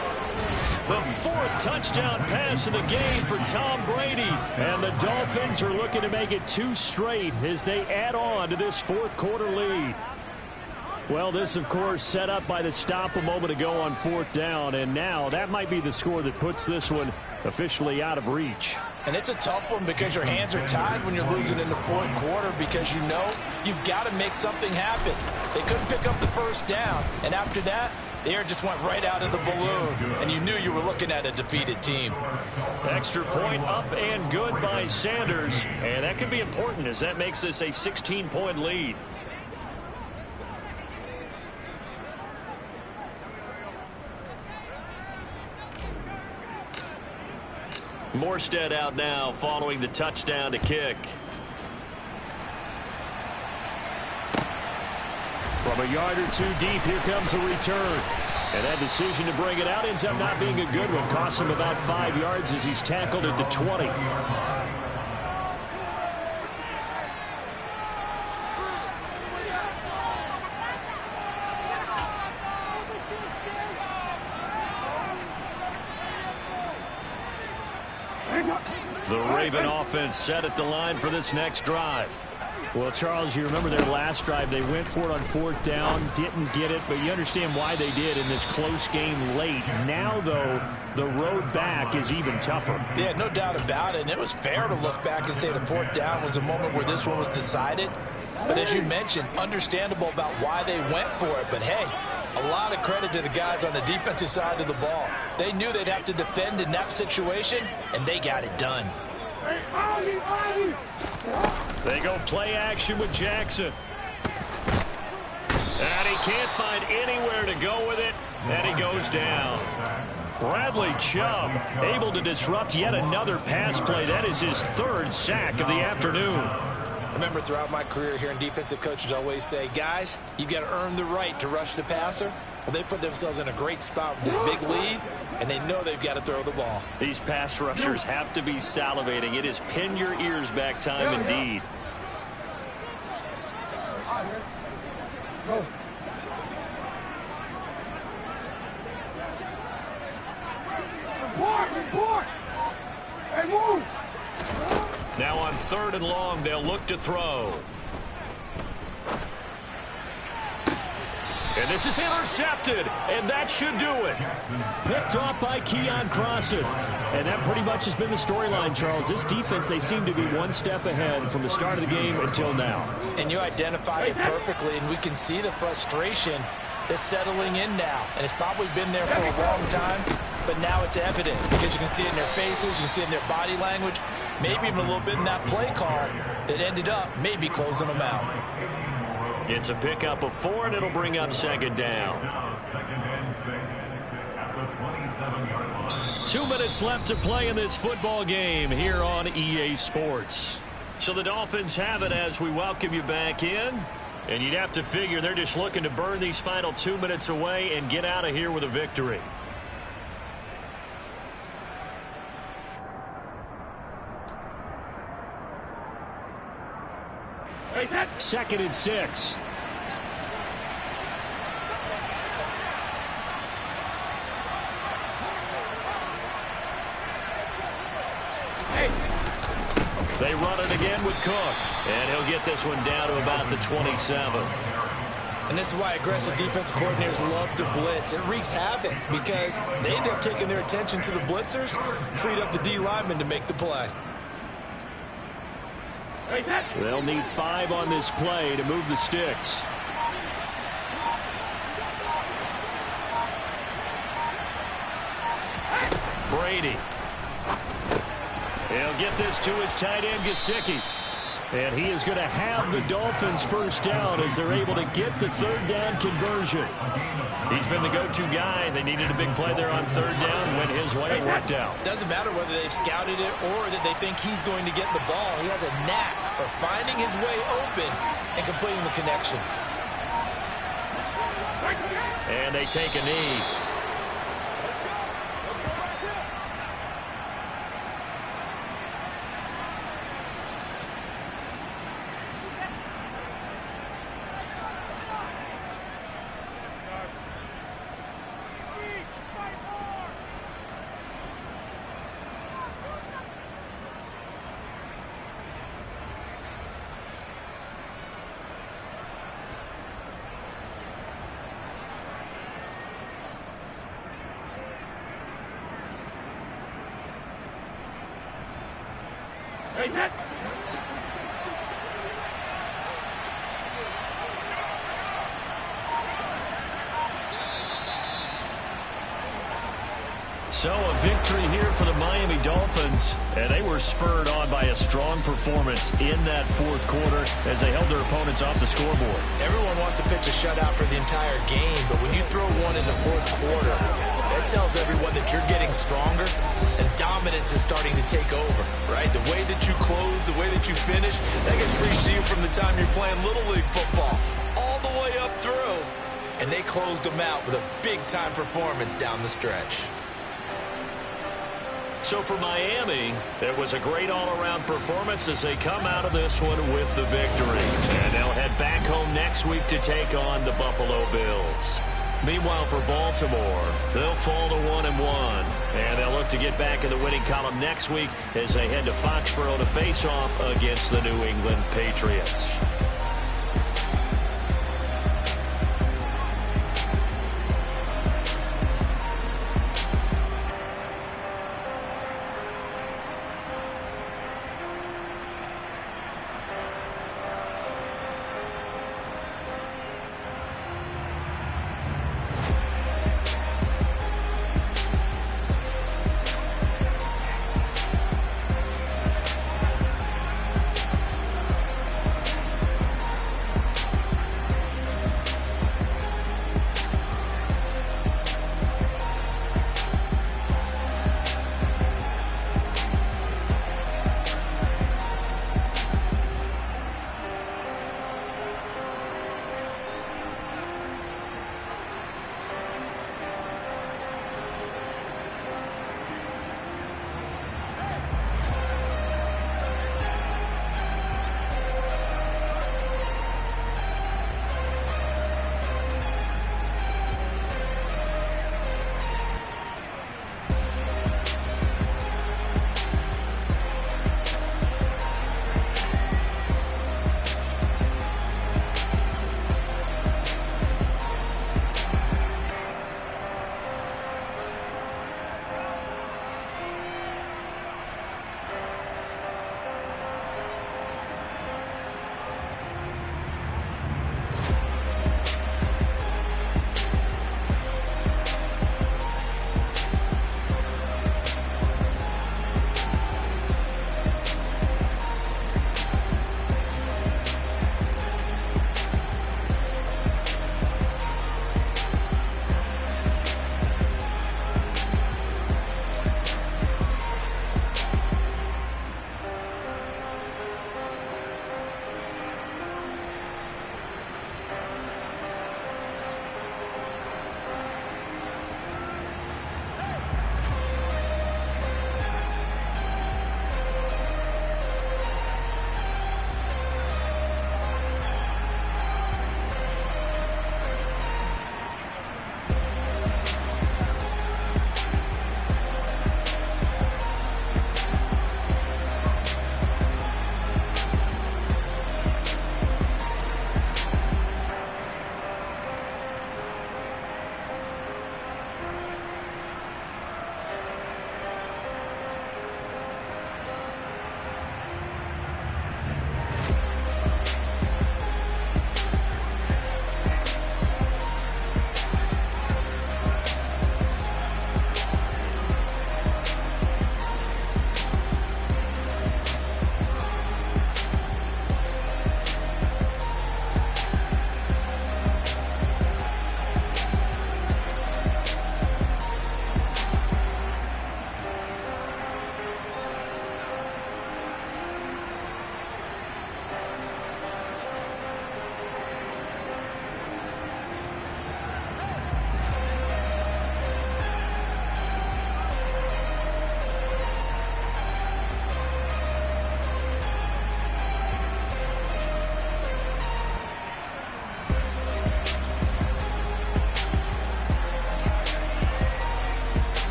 The 4th touchdown pass in the game for Tom Brady. And the Dolphins are looking to make it 2 straight as they add on to this 4th quarter lead. Well, this, of course, set up by the stop a moment ago on 4th down. And now that might be the score that puts this one officially out of reach. And it's a tough one because your hands are tied when you're losing in the 4th quarter, because you know you've got to make something happen. They couldn't pick up the 1st down, and after that, the air just went right out of the balloon, and you knew you were looking at a defeated team. Extra point up and good by Sanders, and that could be important as that makes this a 16-point lead. Morstead out now following the touchdown to kick. From a yard or 2 deep, here comes a return. And that decision to bring it out ends up not being a good one. Costs him about 5 yards as he's tackled at the 20. The Raven offense set at the line for this next drive. Well, Charles, you remember their last drive. They went for it on 4th down, didn't get it, but you understand why they did in this close game late. Now, though, the road back is even tougher. Yeah, no doubt about it, and it was fair to look back and say the 4th down was a moment where this one was decided. But as you mentioned, understandable about why they went for it. But, hey, a lot of credit to the guys on the defensive side of the ball. They knew they'd have to defend in that situation, and they got it done. They go play action with Jackson. And he can't find anywhere to go with it, and he goes down. Bradley Chubb able to disrupt yet another pass play. That is his 3rd sack of the afternoon. Remember, throughout my career here in defensive coaches always say, guys, you've got to earn the right to rush the passer. Well, they put themselves in a great spot with this big lead, and they know they've got to throw the ball. These pass rushers have to be salivating. It is pin your ears back time indeed. Now on 3rd and long, they'll look to throw. And this is intercepted, and that should do it. Picked off by Keon Crossan. And that pretty much has been the storyline, Charles. This defense, they seem to be 1 step ahead from the start of the game until now. And you identified it perfectly, and we can see the frustration that's settling in now. And it's probably been there for a long time, but now it's evident because you can see it in their faces, you can see it in their body language, maybe even a little bit in that play call that ended up maybe closing them out. It's a pickup of 4, and it'll bring up 2nd down. 2 minutes left to play in this football game here on EA Sports. So the Dolphins have it as we welcome you back in. And you'd have to figure they're just looking to burn these final 2 minutes away and get out of here with a victory. Second and 6. They run it again with Cook. And he'll get this one down to about the 27. And this is why aggressive defensive coordinators love to blitz. It wreaks havoc because they end up taking their attention to the blitzers, freed up the D lineman to make the play. They'll need 5 on this play to move the sticks. Brady. He'll get this to his tight end, Gesicki. And he is going to have the Dolphins first down as they're able to get the third down conversion. He's been the go-to guy. They needed a big play there on third down. Went his way. It worked out. Doesn't matter whether they've scouted it or that they think he's going to get the ball. He has a knack for finding his way open and completing the connection. And they take a knee. So a victory here for the Miami Dolphins, and they were spurred on by a strong performance in that fourth quarter as they held their opponents off the scoreboard. Everyone wants to pitch a shutout for the entire game, but when you throw one in the fourth quarter, that tells everyone that you're getting stronger and dominance is starting to take over, right? The way that you close, the way that you finish, that gets preached to you from the time you're playing Little League football all the way up through. And they closed them out with a big-time performance down the stretch. So for Miami, it was a great all-around performance as they come out of this one with the victory. And they'll head back home next week to take on the Buffalo Bills. Meanwhile, for Baltimore, they'll fall to 1-1. And they'll look to get back in the winning column next week as they head to Foxborough to face off against the New England Patriots.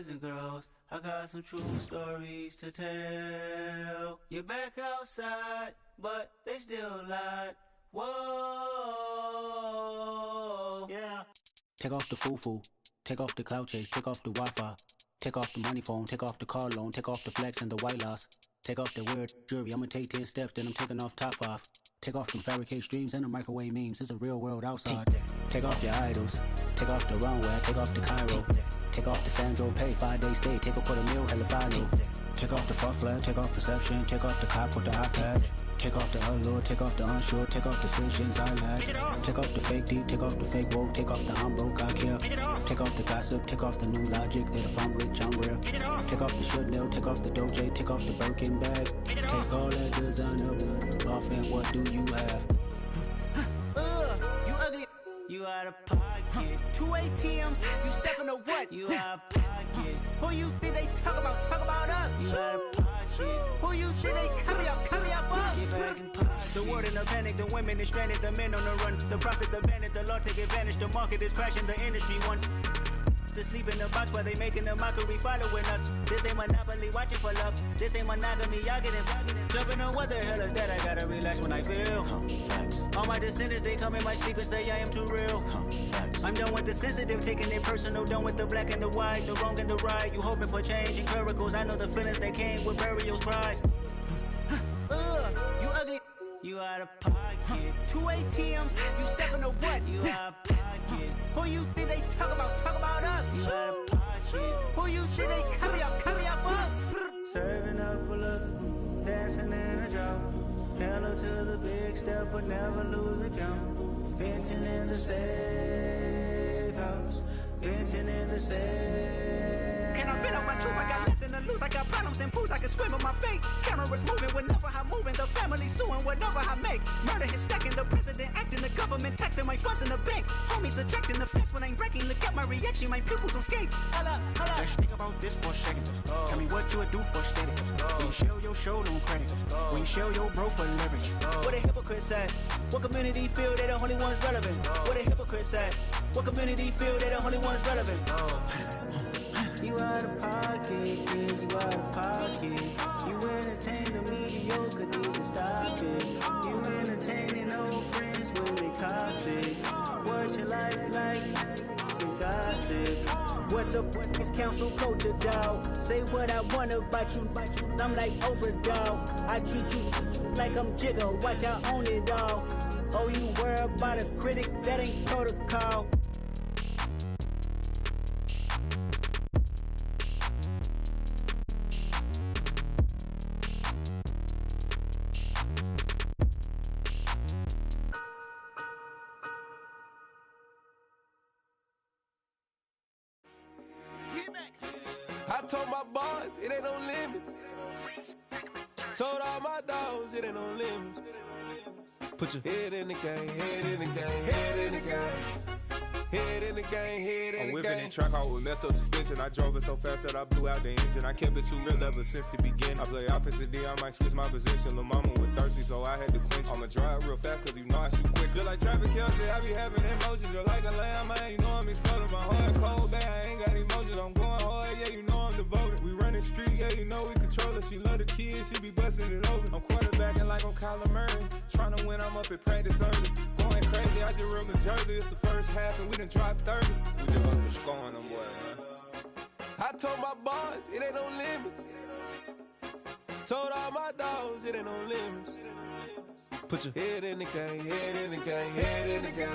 boys and girls, I got some true stories to tell. You're back outside, but they still lied. Whoa, yeah. Take off the foo-foo, take off the cloud chase, take off the Wi-Fi, take off the money phone, take off the car loan, take off the flex and the white loss, take off the weird jewelry. I'ma take 10 steps, then I'm taking off top 5. Take off them fabricated dreams and the microwave memes. It's a real world outside. Take off your idols, take off the runway, take off the Cairo, take off the Sandro Pay, 5-day stay, take a $250,000 hella follow. Take off the fuck flag, take off reception, take off the cop with the iPad. Take off the allure, take off the unsure, take off decisions I lack. Take off the fake deep, take off the fake woke, take off the I'm broke, I care. Take off the gossip, take off the new logic that if I'm rich, I'm real. Take off the Chanel, take off the Doja, take off the Birkin bag. Take all that designer off and what do you have? You ugly. You out of pocket. 2 ATMs, you stepping to what? You out of pocket. Who you think they talk about? Talk about us. You out of pocket. Who you think they carry up for us? Get back in pocket. The world in a panic, the women is stranded, the men on the run. The profits abandoned, the law take advantage. The market is crashing, the industry wants to sleep in the box while they making a mockery following us. This ain't Monopoly, watching for love. This ain't monogamy, y'all getting jumping on what the hell is that? I gotta relax when I feel. All my descendants, they come in my sleep and say I am too real. I'm done with the sensitive, taking it personal. Done with the black and the white, the wrong and the right. You hoping for change and miracles. I know the feelings that came with burial cries. You ugly. You out of pocket. 2 ATMs, you stepping to what? You out of pocket. Who you think they talk about? Talk about us. You out of pocket. Who you think they carry up for us? Serving up a look, dancing in a drop. Hello to the big step, but never lose a count. Venting in the safe house. Venting in the safe. Can I vent out my truth? I got nothing to lose. I got problems and pools. I can swim with my fate. Cameras moving whenever I'm moving. The family suing whatever I make. Murder is stacking. The president acting. The government taxing my funds in the bank. Homies attracting the fence when I'm breaking. Look at my reaction. My pupils on skates. Holla, holla. Let's think about this for a second. Tell me what you would do for steady. When you show your show, no credit. When you show your bro for leverage. What a hypocrite said. What community feel they the only ones relevant? What a hypocrite said. What community feel they the only ones relevant? You out of pocket, yeah, you out of pocket. You entertain the mediocre, need to stop it. You entertaining old friends when they toxic. What your life like? You gossip. What the fuck is council culture, dog? Say what I want about you, I'm like overdog. I treat you like I'm Jigga, watch I own it all. Oh, you worry about a critic, that ain't protocol. I told my boys it ain't no limit. Told all my dogs it ain't no limit. Put your head in the game, head in the game, head in the game. Head in the game, head in the game. I'm whipping and track out with messed up suspension. I drove it so fast that I blew out the engine. I kept it too real ever since the beginning. I play offensive D, I might switch my position. Lil' mama was thirsty, so I had to quench. I'ma drive real fast, cause you know I shoot quick. Just like traffic Kelsey, I be having emotions. Just like a lamb, I ain't know I'm exploding. My heart cold, bad, I ain't got emotions. I'm going hard, yeah, you know I'm devoted. We running streets, yeah, you know we control it. She love the kids, she be busting it over. I'm quarterbacking like I'm Kyler Murray. Trying to win, I'm up at practice early. Going crazy, I just real the jersey. It's the first half and we done dropped 30. We just up to scoring them, boy, man. I told my boys it ain't no limits. Told all my dogs it ain't no limits. Put your head in the game, head in the game, head in the game.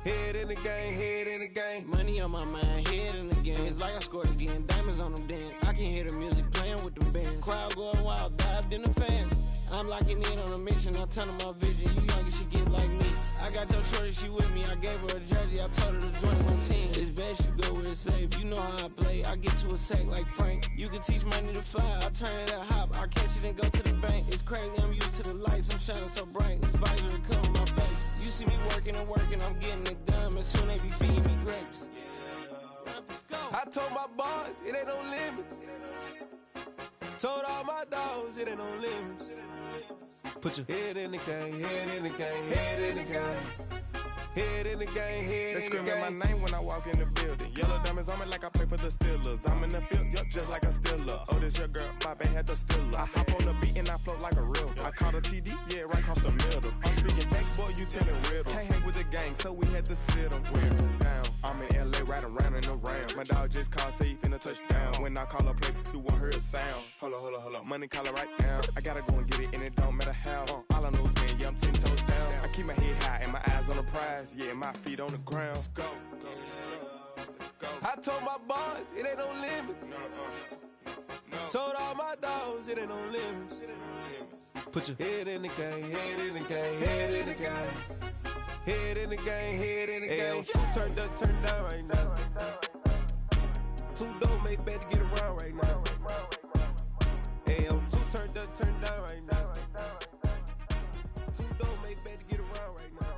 Head in the game, head in the game. Money on my mind, head in the game. It's like I scored again, diamonds on them dance. I can hear the music playing with the bands. Crowd going wild, dived in the fans. I'm locking in on a mission, I turn my vision. You young, you should get like me. I got your shorty, she with me. I gave her a jersey, I told her to join my team. It's best you go where it's safe. You know how I play, I get to a sack like Frank. You can teach money to fly, I turn it at hop. I catch it and go to the bank. It's crazy, I'm used to the lights, I'm shining so bright. This visor come on my face. You see me working and working, I'm getting it done. And soon they be feeding me grapes. I told my boys it ain't no limits. Told all my dogs it ain't no limits. Put your head in the game, head in the game, head in the game. Head in the game, head They in the screaming game. my name when I walk in the building. Yellow diamonds on me like I play for the Steelers. I'm in the field, yup, just like a Steeler. Oh, this your girl, my bad had the Steeler. I hop on the beat and I float like a river. I caught a TD, yeah, right across the middle. I'm speaking facts, boy, you telling riddles. Can't hang with the gang, so we had to sit them down. I'm in LA, riding around in the Rams. My dog just called, say he finna touch down. When I call a play, you won't hear a sound. Hold up, money call it right now. I gotta go and get it, and it don't matter how. All I know is, man, yeah, I'm 10 toes down. I keep my head high and my eyes on the prize. Yeah, my feet on the ground. Let's go. Let's go. I told my boys, it ain't no limits. Told all my dogs, it ain't no limits. Put your head in the game, head in the game, head in the game. Head in the game, head in the game. Turned up, turned down right now. Two dope make better get around right now. Two turned up, turned down right now. Two dope make better get around right now.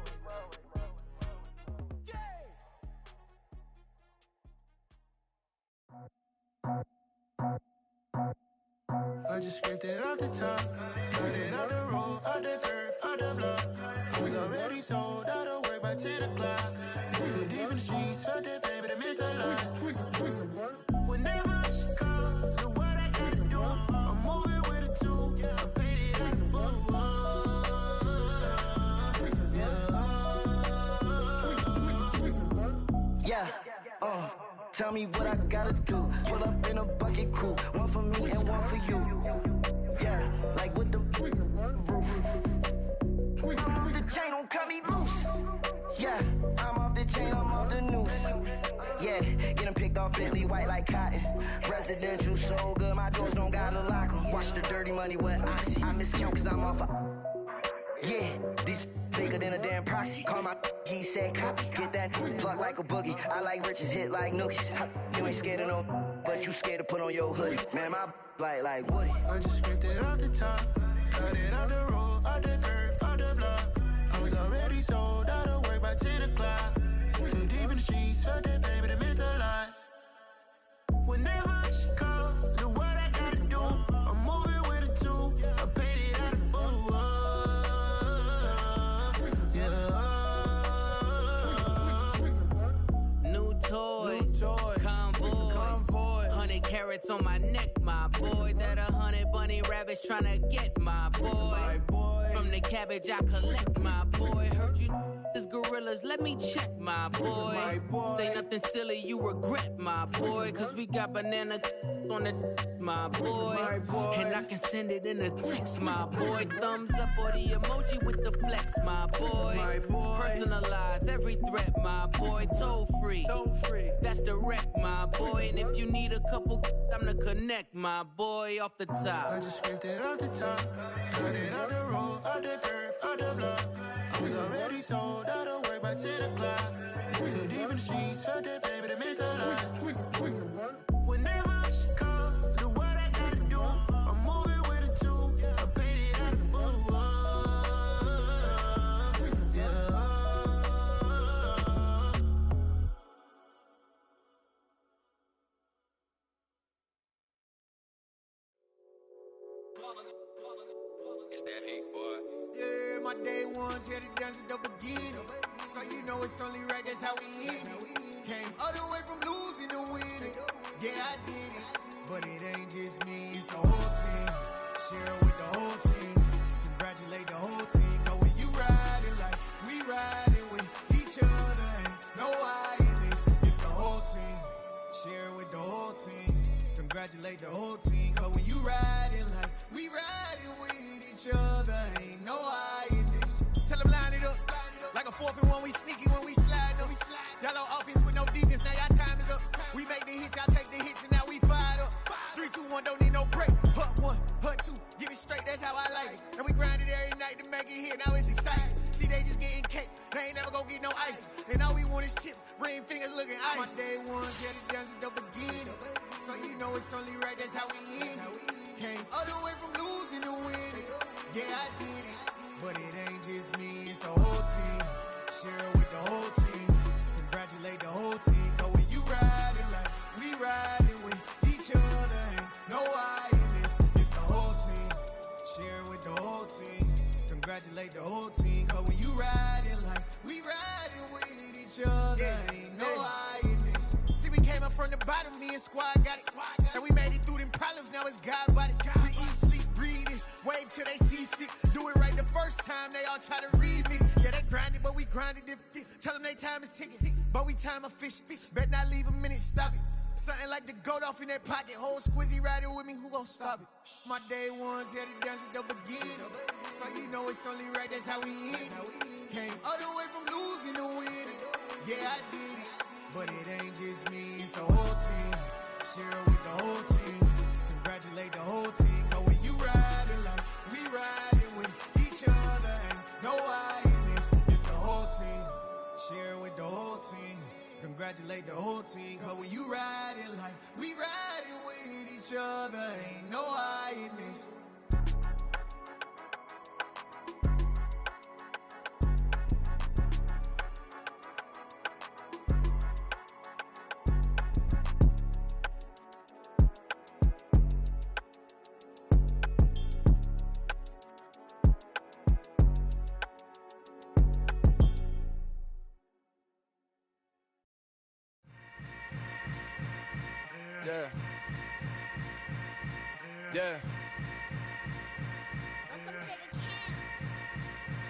I just scraped it off the top, cut it off the road, off the turf, off the block. I was already sold out of work by 10 o'clock. Too deep in the streets, felt that pain, but it meant a lot. Whenever she calls, know what I gotta do. I'm moving with a two, I paid it out the full. Yeah, tell me what I gotta do. Pull up in a bucket crew, one for me and one for you. Yeah, like with the roof. I'm off the chain, don't cut me loose. Yeah, I'm off the chain, I'm off the noose. Yeah, getting picked off Bentley white like cotton. Residential so good, my doors don't gotta lock 'em. Watch the dirty money with oxy. I miscount cause I'm off yeah, these bigger than a damn proxy. Call my he said copy. Get that plug like a boogie. I like riches, hit like nookies. You ain't scared of no, but you scared to put on your hoodie. Man, my like Woody. I just scraped it off the top, cut it off the road, off the turf, off the block. I was already sold out of work by 10 o'clock. Too deep in the streets, felt that pain, but it meant a lot. Whenever she calls, know what I gotta do. I'm moving with a two, I paid it out of full. Toys, convoys, 100 carats on my neck, my boy. That 100 bunny rabbits tryna get my boy. From the cabbage I collect, my boy. Heard you is gorillas, let me check, my boy. Say nothing silly, you regret, my boy. Cause we got banana on the my boy. And I can send it in a text, my boy. Thumbs up or the emoji with the flex, my boy. Personalize every threat, my boy. Toll free. That's direct, my boy. And if you need a couple, I'm the connect, my boy. Off the top. I just scraped it off the top, cut it off the road, off the turf, off the block. I was already sold out of work by 10 o'clock. Too deep in the streets, felt that pain, but it meant a lot. Whenever she calls, know what I gotta do. I'm moving with a two, I paid it out of full. It's that hate, boy. Yeah, my day ones here to dance at the beginning. So you know it's only right, that's how we end it. Came all the way from losing to winning. Yeah, I did it. But it ain't just me, it's the whole team. Share it with the whole team. Congratulate the whole team. Cause when you riding like we riding with each other, ain't no I in this. It's the whole team. Share it with the whole team. Congratulate the whole team. Cause when you riding like we riding with each other, ain't no I in this. Tell them line it up. Like a 4th and 1, we sneaky when we slide them. Y'all on offense with no defense, now y'all time is up. We make the hits, y'all take the hits, and now we fired up. 3, 2, 1, don't need no break. Hut 1, hut 2, give it straight, that's how I like it. And we grind it every night to make it here, now it's exciting. See, they just getting cake, they ain't never gonna get no ice. And all we want is chips, ring fingers looking ice. My day ones here to dance at the beginning. So you know it's only right, that's how we end it. Came all the way from losing to winning. Yeah, I did it. But it ain't just me, it's the whole team. Share it with the whole team. Congratulate the whole team. Cause when you riding like we riding with each other, ain't no I in this. It's the whole team. Share it with the whole team. Congratulate the whole team. Cause when you riding like we riding with Bottom me and squad got it. And we made it through them problems, now it's God body. We eat, sleep, breathe this. Wave till they see sick. Do it right the first time, they all try to remix. Yeah, they grinded, but we grinded different. Tell them they time is ticking, but we time a fish. Bet not leave a minute, stop it. Something like the goat off in that pocket. Whole squizzy riding with me, who gon' stop it? My day ones had to dance at the beginning. So you know it's only right, that's how we end. Came all the way from losing to winning. Yeah, I did it. But it ain't just me, it's the whole team. Share it with the whole team. Congratulate the whole team. Cause when you riding like we riding with each other, ain't no I in this. It's the whole team. Share it with the whole team. Congratulate the whole team. Cause when you riding like we riding with each other, ain't no I in this. Yeah. Yeah.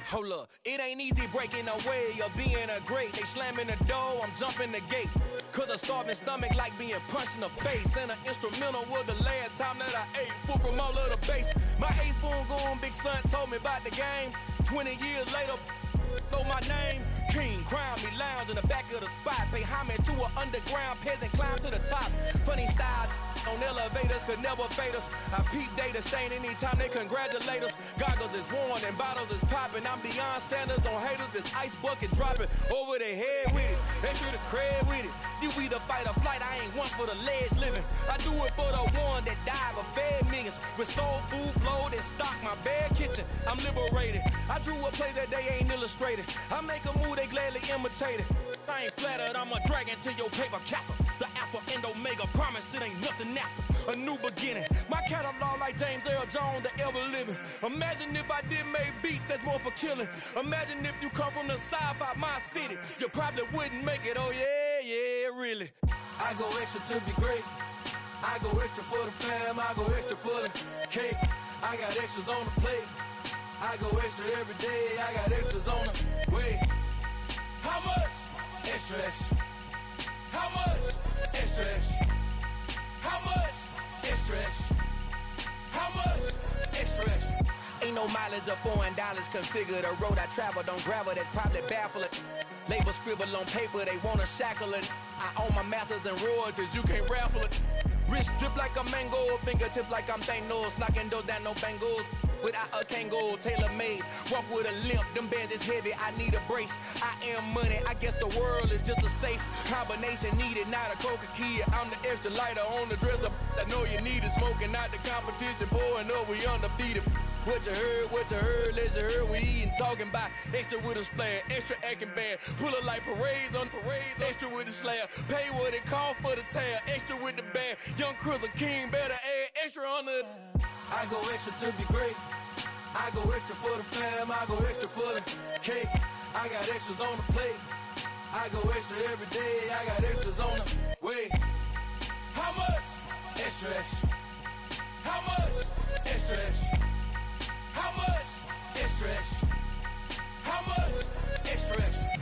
Hold up, it ain't easy breaking away or being a great. They slamming the door, I'm jumping the gate. Cause a starving stomach like being punched in the face. And an instrumental was the last time that I ate. Full from all of the bass. My A-spoon going big son told me about the game. 20 years later, know my name. King, crown me, lounge in the back of the spot. Pay homage to an underground peasant, climb to the top. Funny style on elevators could never fade us. I peep data stain anytime they congratulate us. Goggles is worn and bottles is popping. I'm beyond Sanders on haters, this ice bucket dropping over their head with it. They should have cred with it. You either fight or flight, I ain't one for the ledge living. I do it for the one that died but fed millions. With soul food flowed and stocked my bare kitchen. I'm liberated. I drew a play that they ain't illustrated. I make a move, they gladly imitate it. I ain't flattered, I'm a dragon to your paper castle. The Alpha and Omega, promise it ain't nothing after. A new beginning. My catalog like James Earl Jones, the ever living. Imagine if I did make beats that's more for killing. Imagine if you come from the sci-fi, my city. You probably wouldn't make it, oh yeah, really. I go extra to be great. I go extra for the fam, I go extra for the cake. I got extras on the plate. I go extra every day, I got extras on the way. How much? Extra, extra. How much? Extra, extra. How much? Extra, extra. How much? Extra, extra. Ain't no mileage of $4 configure the road I travel. Don't gravel that probably baffle it. Label scribble on paper, they wanna shackle it. I own my masters and royalties, you can't raffle it. Wrist drip like a mango, fingertips like I'm Thanos. Knocking those down, no bangles. Without a Kango, tailor-made. Walk with a limp, them bands is heavy, I need a brace. I am money, I guess the world is just a safe combination needed, not a coca key. I'm the extra lighter on the dresser. I know you need it, smoking out the competition, pouring up, we undefeated. What you heard, let you heard, we eatin', talking about extra with a splash, extra acting bad, pull it like parades on parades, extra with the slab, pay what it cost for the tab, extra with the bag, young Chris a king, better add extra on the. I go extra to be great, I go extra for the fam, I go extra for the cake, I got extras on the plate, I go extra every day, I got extras on the way. How much? Extra, extra. How much? Extra, extra. How much? Extra, extra. How much? Extra, extra.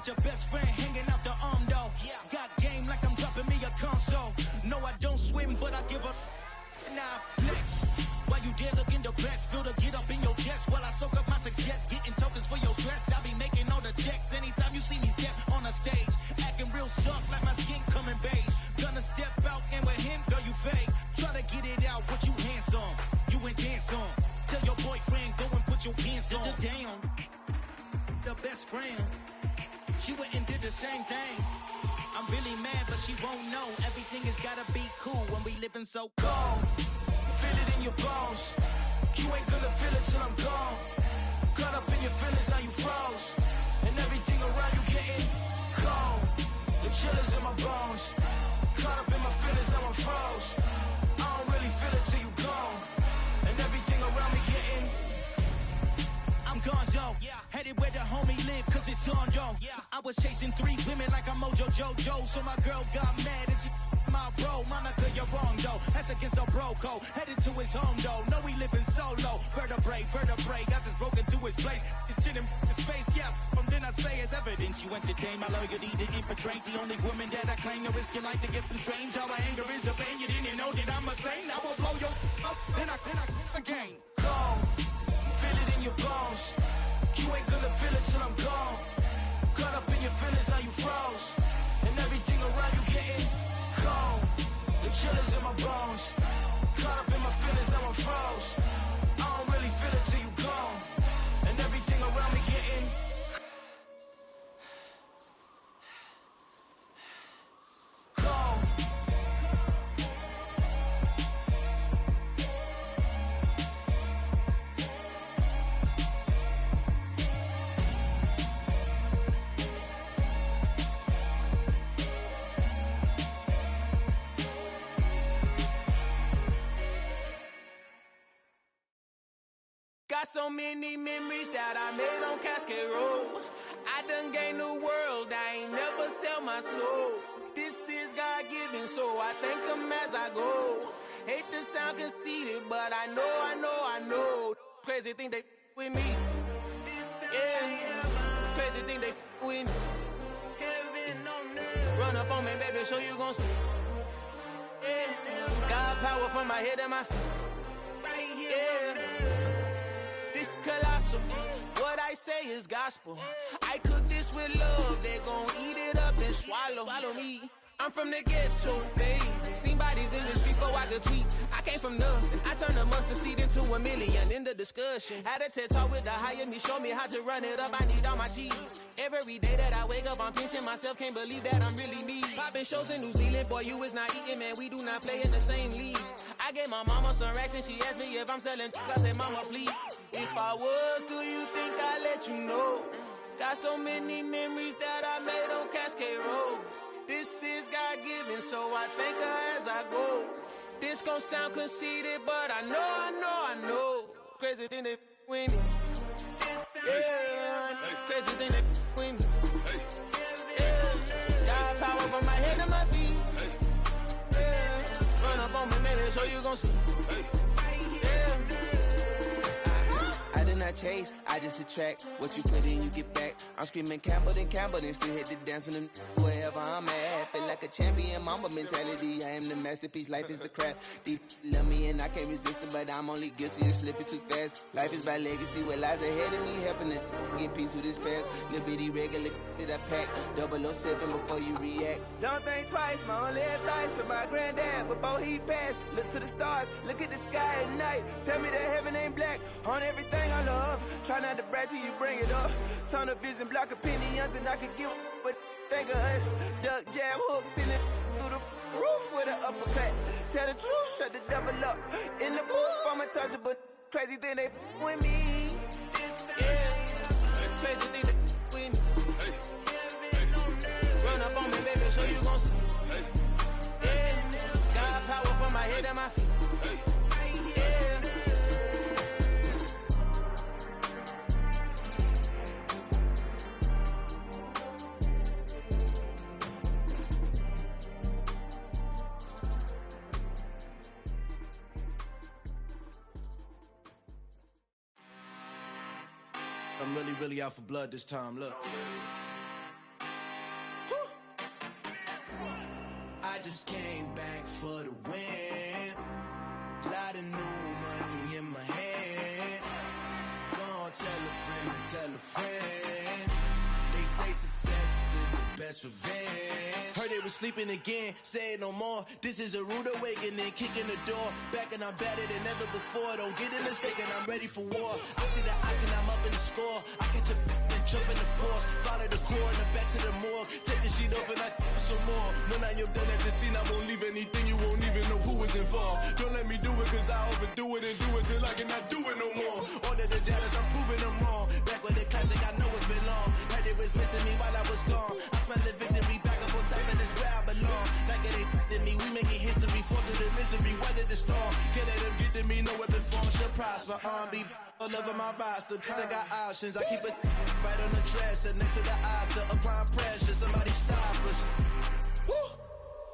Your best friend hanging out the arm though. Got game like I'm dropping me a console. No, I don't swim, but I give a nah flex. While you there looking depressed, feel to get up in your chest while I soak up my success, getting tokens for your stress. I be making all the checks anytime you see me step on a stage, acting real soft like my skin coming beige. Gonna step out and with him, girl, you fake. Try to get it out, what you handsome, you ain't dance on. Tell your boyfriend go and put your pants on. Down, the best friend. She went and did the same thing. I'm really mad, but she won't know. Everything has gotta be cool when we living so cold. Feel it in your bones. You ain't gonna feel it till I'm gone. Caught up in your feelings, now you froze. And everything around you getting cold. The chillers in my bones. Caught up in my feelings, now I'm froze. I don't really feel it till you gone. And everything around me getting. I'm gonzo, headed where the homie live, cause it's on, yo. I was chasing 3 women like I'm Mojo Jojo, so my girl got mad and she my bro. Monica, you're wrong, though. That's against a bro code. Headed to his home, though. No, we living solo. Vertebrae. I just broke into his place. It's in his space, yeah. From then I say it's evidence. You entertain my loyalty to infiltrate. The only woman that I claim to risk your life to get some strange. All my anger is a pain. You didn't know that I'm a saint. I will blow your up. Then I again. Gone. Feel it in your bones. You ain't gonna feel it till I'm gone. Caught up in your feelings, now you froze. And everything around you getting cold. The chillers in my bones. Caught up in my feelings, now I'm froze. I don't really feel it till you gone. And everything around me getting cold. Got so many memories that I made on Cascade Road. I done gained the world, I ain't never sell my soul. This is God-given, so I thank him as I go. Hate to sound conceited, but I know. Crazy thing they with me. Yeah, crazy thing they with me. Run up on me, baby, show you gon' see. Yeah, God power from my head and my feet. Yeah. This colossal, what I say is gospel. I cook this with love, they gon' eat it up and swallow me. I'm from the ghetto, babe. Seen bodies in the street before I could tweet. I came from nothing, I turned a mustard seed into a million. In the discussion, had a TED talk with the higher me, show me how to run it up. I need all my cheese. Every day that I wake up, I'm pinching myself, can't believe that I'm really me. Popping shows in New Zealand, boy, you is not eating, man. We do not play in the same league. I gave my mama some racks and she asked me if I'm selling. I said, mama, please. If I was, do you think I'd let you know? Got so many memories that I made on Cascade Road. This is God-given, so I thank her as I go. This gon' sound conceited, but I know. Crazy thing they with me. Yeah, crazy thing they with me. Yeah, God power from my head to my feet. Yeah, run up on me, maybe so you gon' see. Yeah. I did not chase, I just attract. What you put in, you get back. I'm screaming Campbell, then still hit the dancing and wherever I'm at. Feel like a champion, mamba mentality. I am the masterpiece, life is the crap. Deep love me and I can't resist it, but I'm only guilty of slipping too fast. Life is by legacy, what lies ahead of me, helping to get peace with this past. Little bitty regular that I pack, 007 before you react. Don't think twice, my only advice for my granddad before he passed. Look to the stars, look at the sky at night. Tell me that heaven ain't black on everything I love. Try not to brag till you bring it up. Tunnel vision, block opinions, and I could give what think of us. Duck, jab, hook, send it through the roof with an uppercut. Tell the truth, shut the devil up. In the booth, I'm untouchable. Crazy thing they with me. Yeah, crazy thing they with me. Run up on me, baby, so you gon' see. Yeah, God power from my head and my feet. I'm really out for blood this time, look. I just came back for the win. Lot of new money in my hand. Gonna tell a friend and tell a friend. They say success is the best revenge. Heard they was sleeping again, say it no more. This is a rude awakening, kicking the door. Back and I'm better than ever before. Don't get it mistaken, I'm ready for war. I see the option, I'm up in the score. I catch a and jump in the pause. Follow the core and the back to the morgue. Take the sheet off and I some more. you're done at the scene, I won't leave anything, you won't even know who was involved. Don't let me do it, cause I overdo it and do it till I cannot do it no more. All of the doubters, I'm proving them wrong. Back with the classic, I know it's been long. Heard it was missing me while I was gone. I smell the victory back up on top, and it's where I belong. Like it ain't to me, we making history, fall through the misery, weather the storm. Can't let them get to me, no weapon form should prosper. Be all over my roster, I got options. I keep it right on the dresser, next to the Oscar. Applying pressure, somebody stop us. Woo!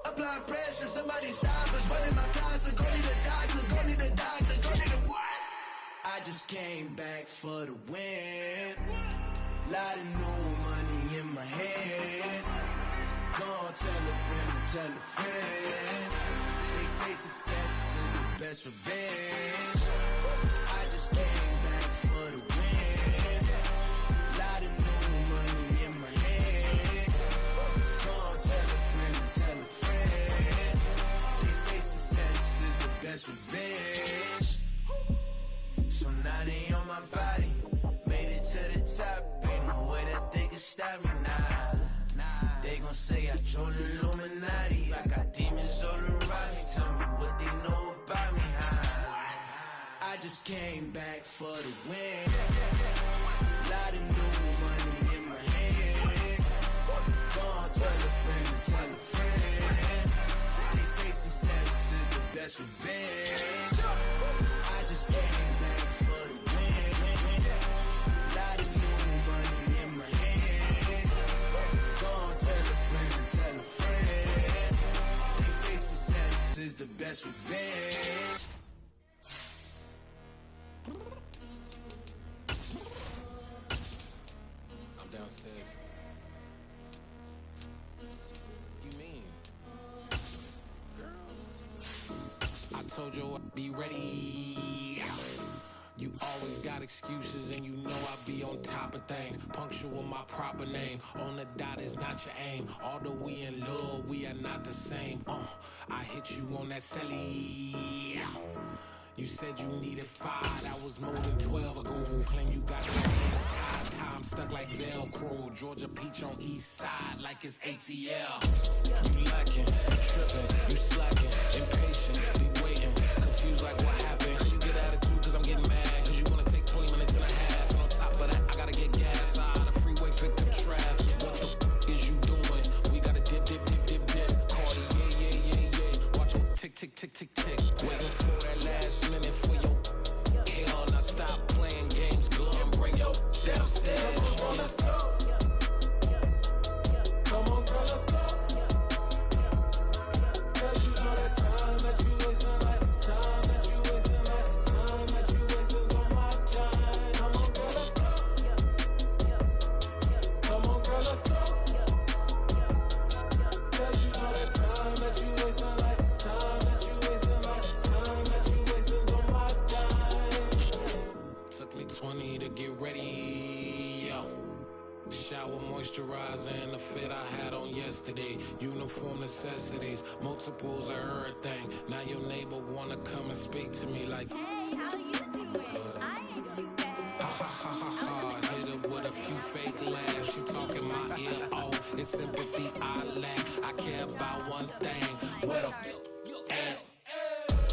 Applying pressure, somebody stop us. Running my closet, go need a doctor, go need a doctor, go need a what? I just came back for the win. Lot of new money in my hand. Gonna tell a friend to tell a friend. They say success is the best revenge. I just came back for the win. Lot of new money in my hand. Gonna tell a friend to tell a friend. They say success is the best revenge. So now they on my body. Made it to the top. Ain't no way that they can stop me now. They gon' say I joined the Illuminati. I got demons all around me. Tell me what they know about me, huh? I just came back for the win. Lot of new money in my hand. Gonna tell a friend to tell a friend. They say success is the best revenge. I just came back for the win. Lot of new money in my hand. Gonna tell a friend, tell a friend. They say success is the best revenge. I'm downstairs. You mean? Girl, I told you I'd be ready. You always got excuses and you know I be on top of things. Punctual my proper name. On the dot is not your aim. Although we in love, we are not the same. I hit you on that celly. You said you needed 5, that was more than 12 ago. Claim you got your hands tied, time stuck like Velcro. Georgia peach on east side like it's ATL. You lacking, you tripping, you slacking, impatient, be waiting, confused like what happened. You get attitude cause I'm getting mad, cause you wanna take 20 minutes and a half. And on top of that, I gotta get gas out of the freeway, pick up traffic. What the is you doing? We gotta dip, dip, dip, dip, dip. Cardi, yeah. Watch it tick, tick, tick, tick, tick. Waiting for that last minute for your hell. Now stop playing games, go and bring your downstairs. Come on, let's go. Come on, girl, let's go. Girl, you know that time that you wasting, like time that you wasting, like time that you wasting on my time. Come on, girl, let's go. Come on, girl, let's go. Girl, you know that time that you wasting, like time that you wasting, like time that you wasting on my time. Took me 20 to get ready. Shower moisturizer and the fit I had on yesterday. Uniform necessities, multiples of everything. Now your neighbor wanna come and speak to me like, hey, how you doing? I ain't too bad. Ha ha ha ha ha. Hit her with a few fake laughs. She talking my ear off. It's sympathy I lack. I care about one thing. What up?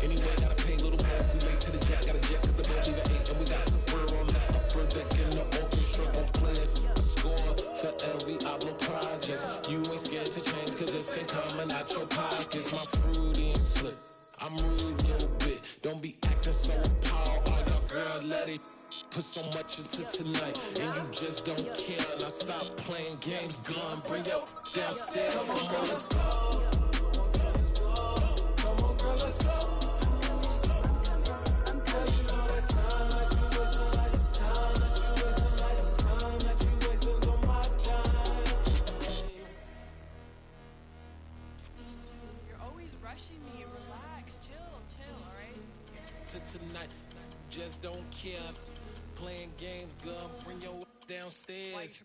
Anyway, gotta pay a little more. If we late to the jet, gotta jet cause the boat leave at 8. And we got some fur on the upper deck in the orchestra. Gon' play it. Score for every album project. You ain't scared to change cause it's ain't coming out your pockets. My fruity and slip. I'm rude a little bit. Don't be acting so appalled. All y'all girl, let it put so much into tonight. And you just don't care. Now stop playing games. Gun, bring your downstairs. Come on, girl, let's go. Come on, girl, let's go. Tonight, just don't care. Playing games, girl, bring your downstairs.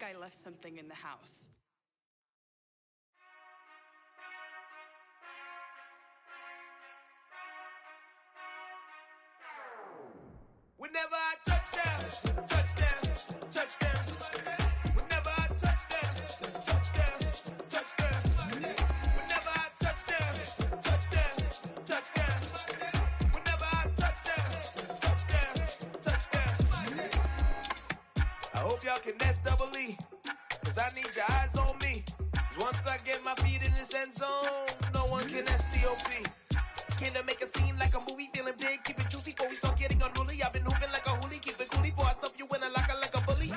think I left something in the house. Whenever I touchdown, touchdown, touchdown. Whenever I touchdown, touchdown, touchdown. Whenever I touchdown, touchdown, touchdown. Whenever I touchdown, touchdown, touchdown. I hope y'all can nest double E, cause I need your eyes on me. 'Cause once I get my feet in this end zone, no one can STOP. Came to make a scene like a movie, feeling big, keep it juicy before we start getting unruly. I've been hooping like a hoolie, keep it coolie before I stuff you in a locker like a bully.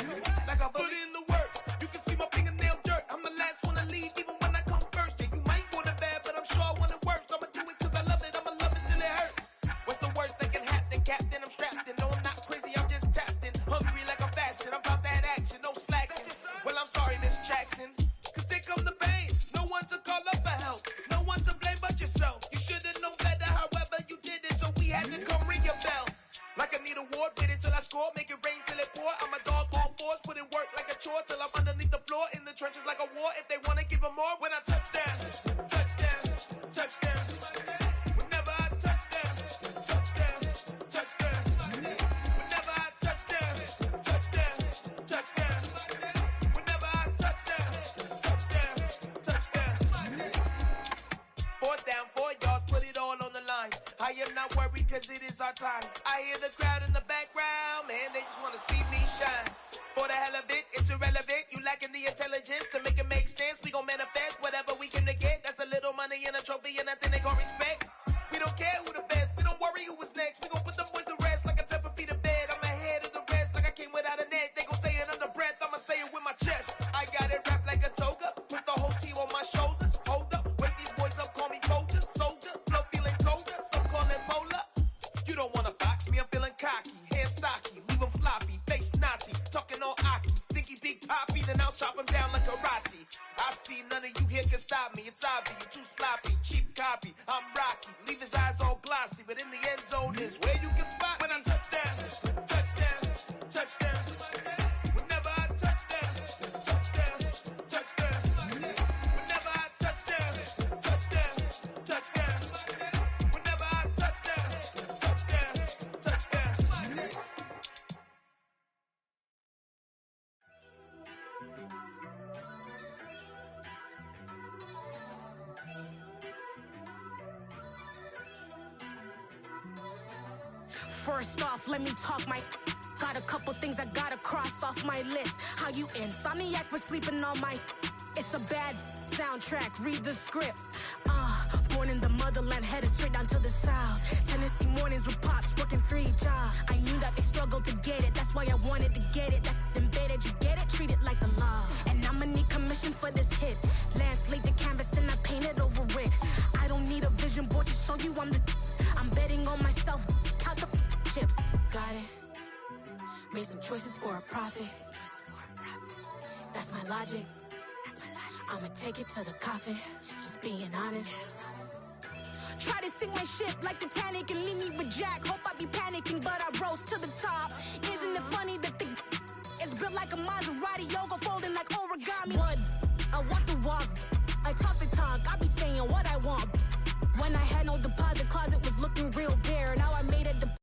Like a bully. Put in the work, you can see my fingernail dirt. I'm the last one to leave, even when I come first. Yeah, you might want it bad, but I'm sure I want it worse. I'ma do it cause I love it, I'ma love it till it hurts. What's the worst that can happen, Captain? I'm strapped in, no I'm not crazy, I'm just tapped in. Hungry like I'm fasting, I'm about that action, no slacking. Well, I'm sorry, Miss Jackson, cause here come the pain. No one to call up for help, no one to blame but yourself. You should've known better, however you did it, so we had to come ring your bell. Like I need a ward, wait until I score, make it rain till it pour. I'm a dog on fours, put in work like a chore till I'm underneath the floor, in the trenches like a war. If they wanna give them more, when I touchdown, touchdown, touchdown. Whenever I touchdown, touchdown, touchdown. Whenever I touchdown, touchdown, touchdown. Whenever I touchdown, touchdown, touchdown. 4th down, 4 yards, put it all on the line. I am not worried cause it is our time. I hear the crowd in the background, man, they just wanna see me shine. For the hell of it, it's irrelevant. You lacking the intelligence to make it make sense. We gon' manifest whatever we came to get. That's a little money and a trophy and nothing they gon' respect. We don't care who the best, we don't worry who was next. We gon' put them boys to rest like a temper feet of bed. I'm ahead of the rest like I came without a net. They gon' say it under breath, I'ma say it with my chest. I got it wrapped like a toga, put the whole team on my shoulders. Hold up, wake these boys up, call me Folgers, soldier. Flow feeling colder, some call it polar. You don't wanna box me, I'm feeling cocky. Hair stocky, leave him floppy, face Nazi. Talking all Aki, think he big poppy, then I'll chop him down like karate. I see none of you here can stop me. It's obvious, you too sloppy, cheap copy. I'm Rocky, leave his eyes all glossy, but in the end zone is where you can spot when I touchdown, touchdown, touchdown. Whenever I touchdown, touchdown, touchdown. Whenever I touchdown, touchdown, touchdown. Whenever I touchdown, touchdown, touchdown. First off, let me talk my. Got a couple things I gotta cross off my list. How you insomniac for sleeping on my. It's a bad soundtrack, read the script. Born in the motherland, headed straight down to the south. Tennessee mornings with pops, working 3 jobs. I knew that they struggled to get it, that's why I wanted to get it. That embedded, you get it, treat it like the law. And I'ma need commission for this hit. Lance laid the canvas and I painted over it. I don't need a vision board to show you I'm the. I'm betting on myself, count the chips. Got it. Made some choices for a profit. That's my logic. I'ma take it to the coffin. Just being honest. Try to sink my ship like Titanic and leave me with Jack. Hope I be panicking, but I rose to the top. Isn't it funny that the is built like a Maserati, yoga folding like origami? What? I walk the walk, I talk the talk. I be saying what I want. When I had no deposit, closet was looking real bare. Now I made a deposit.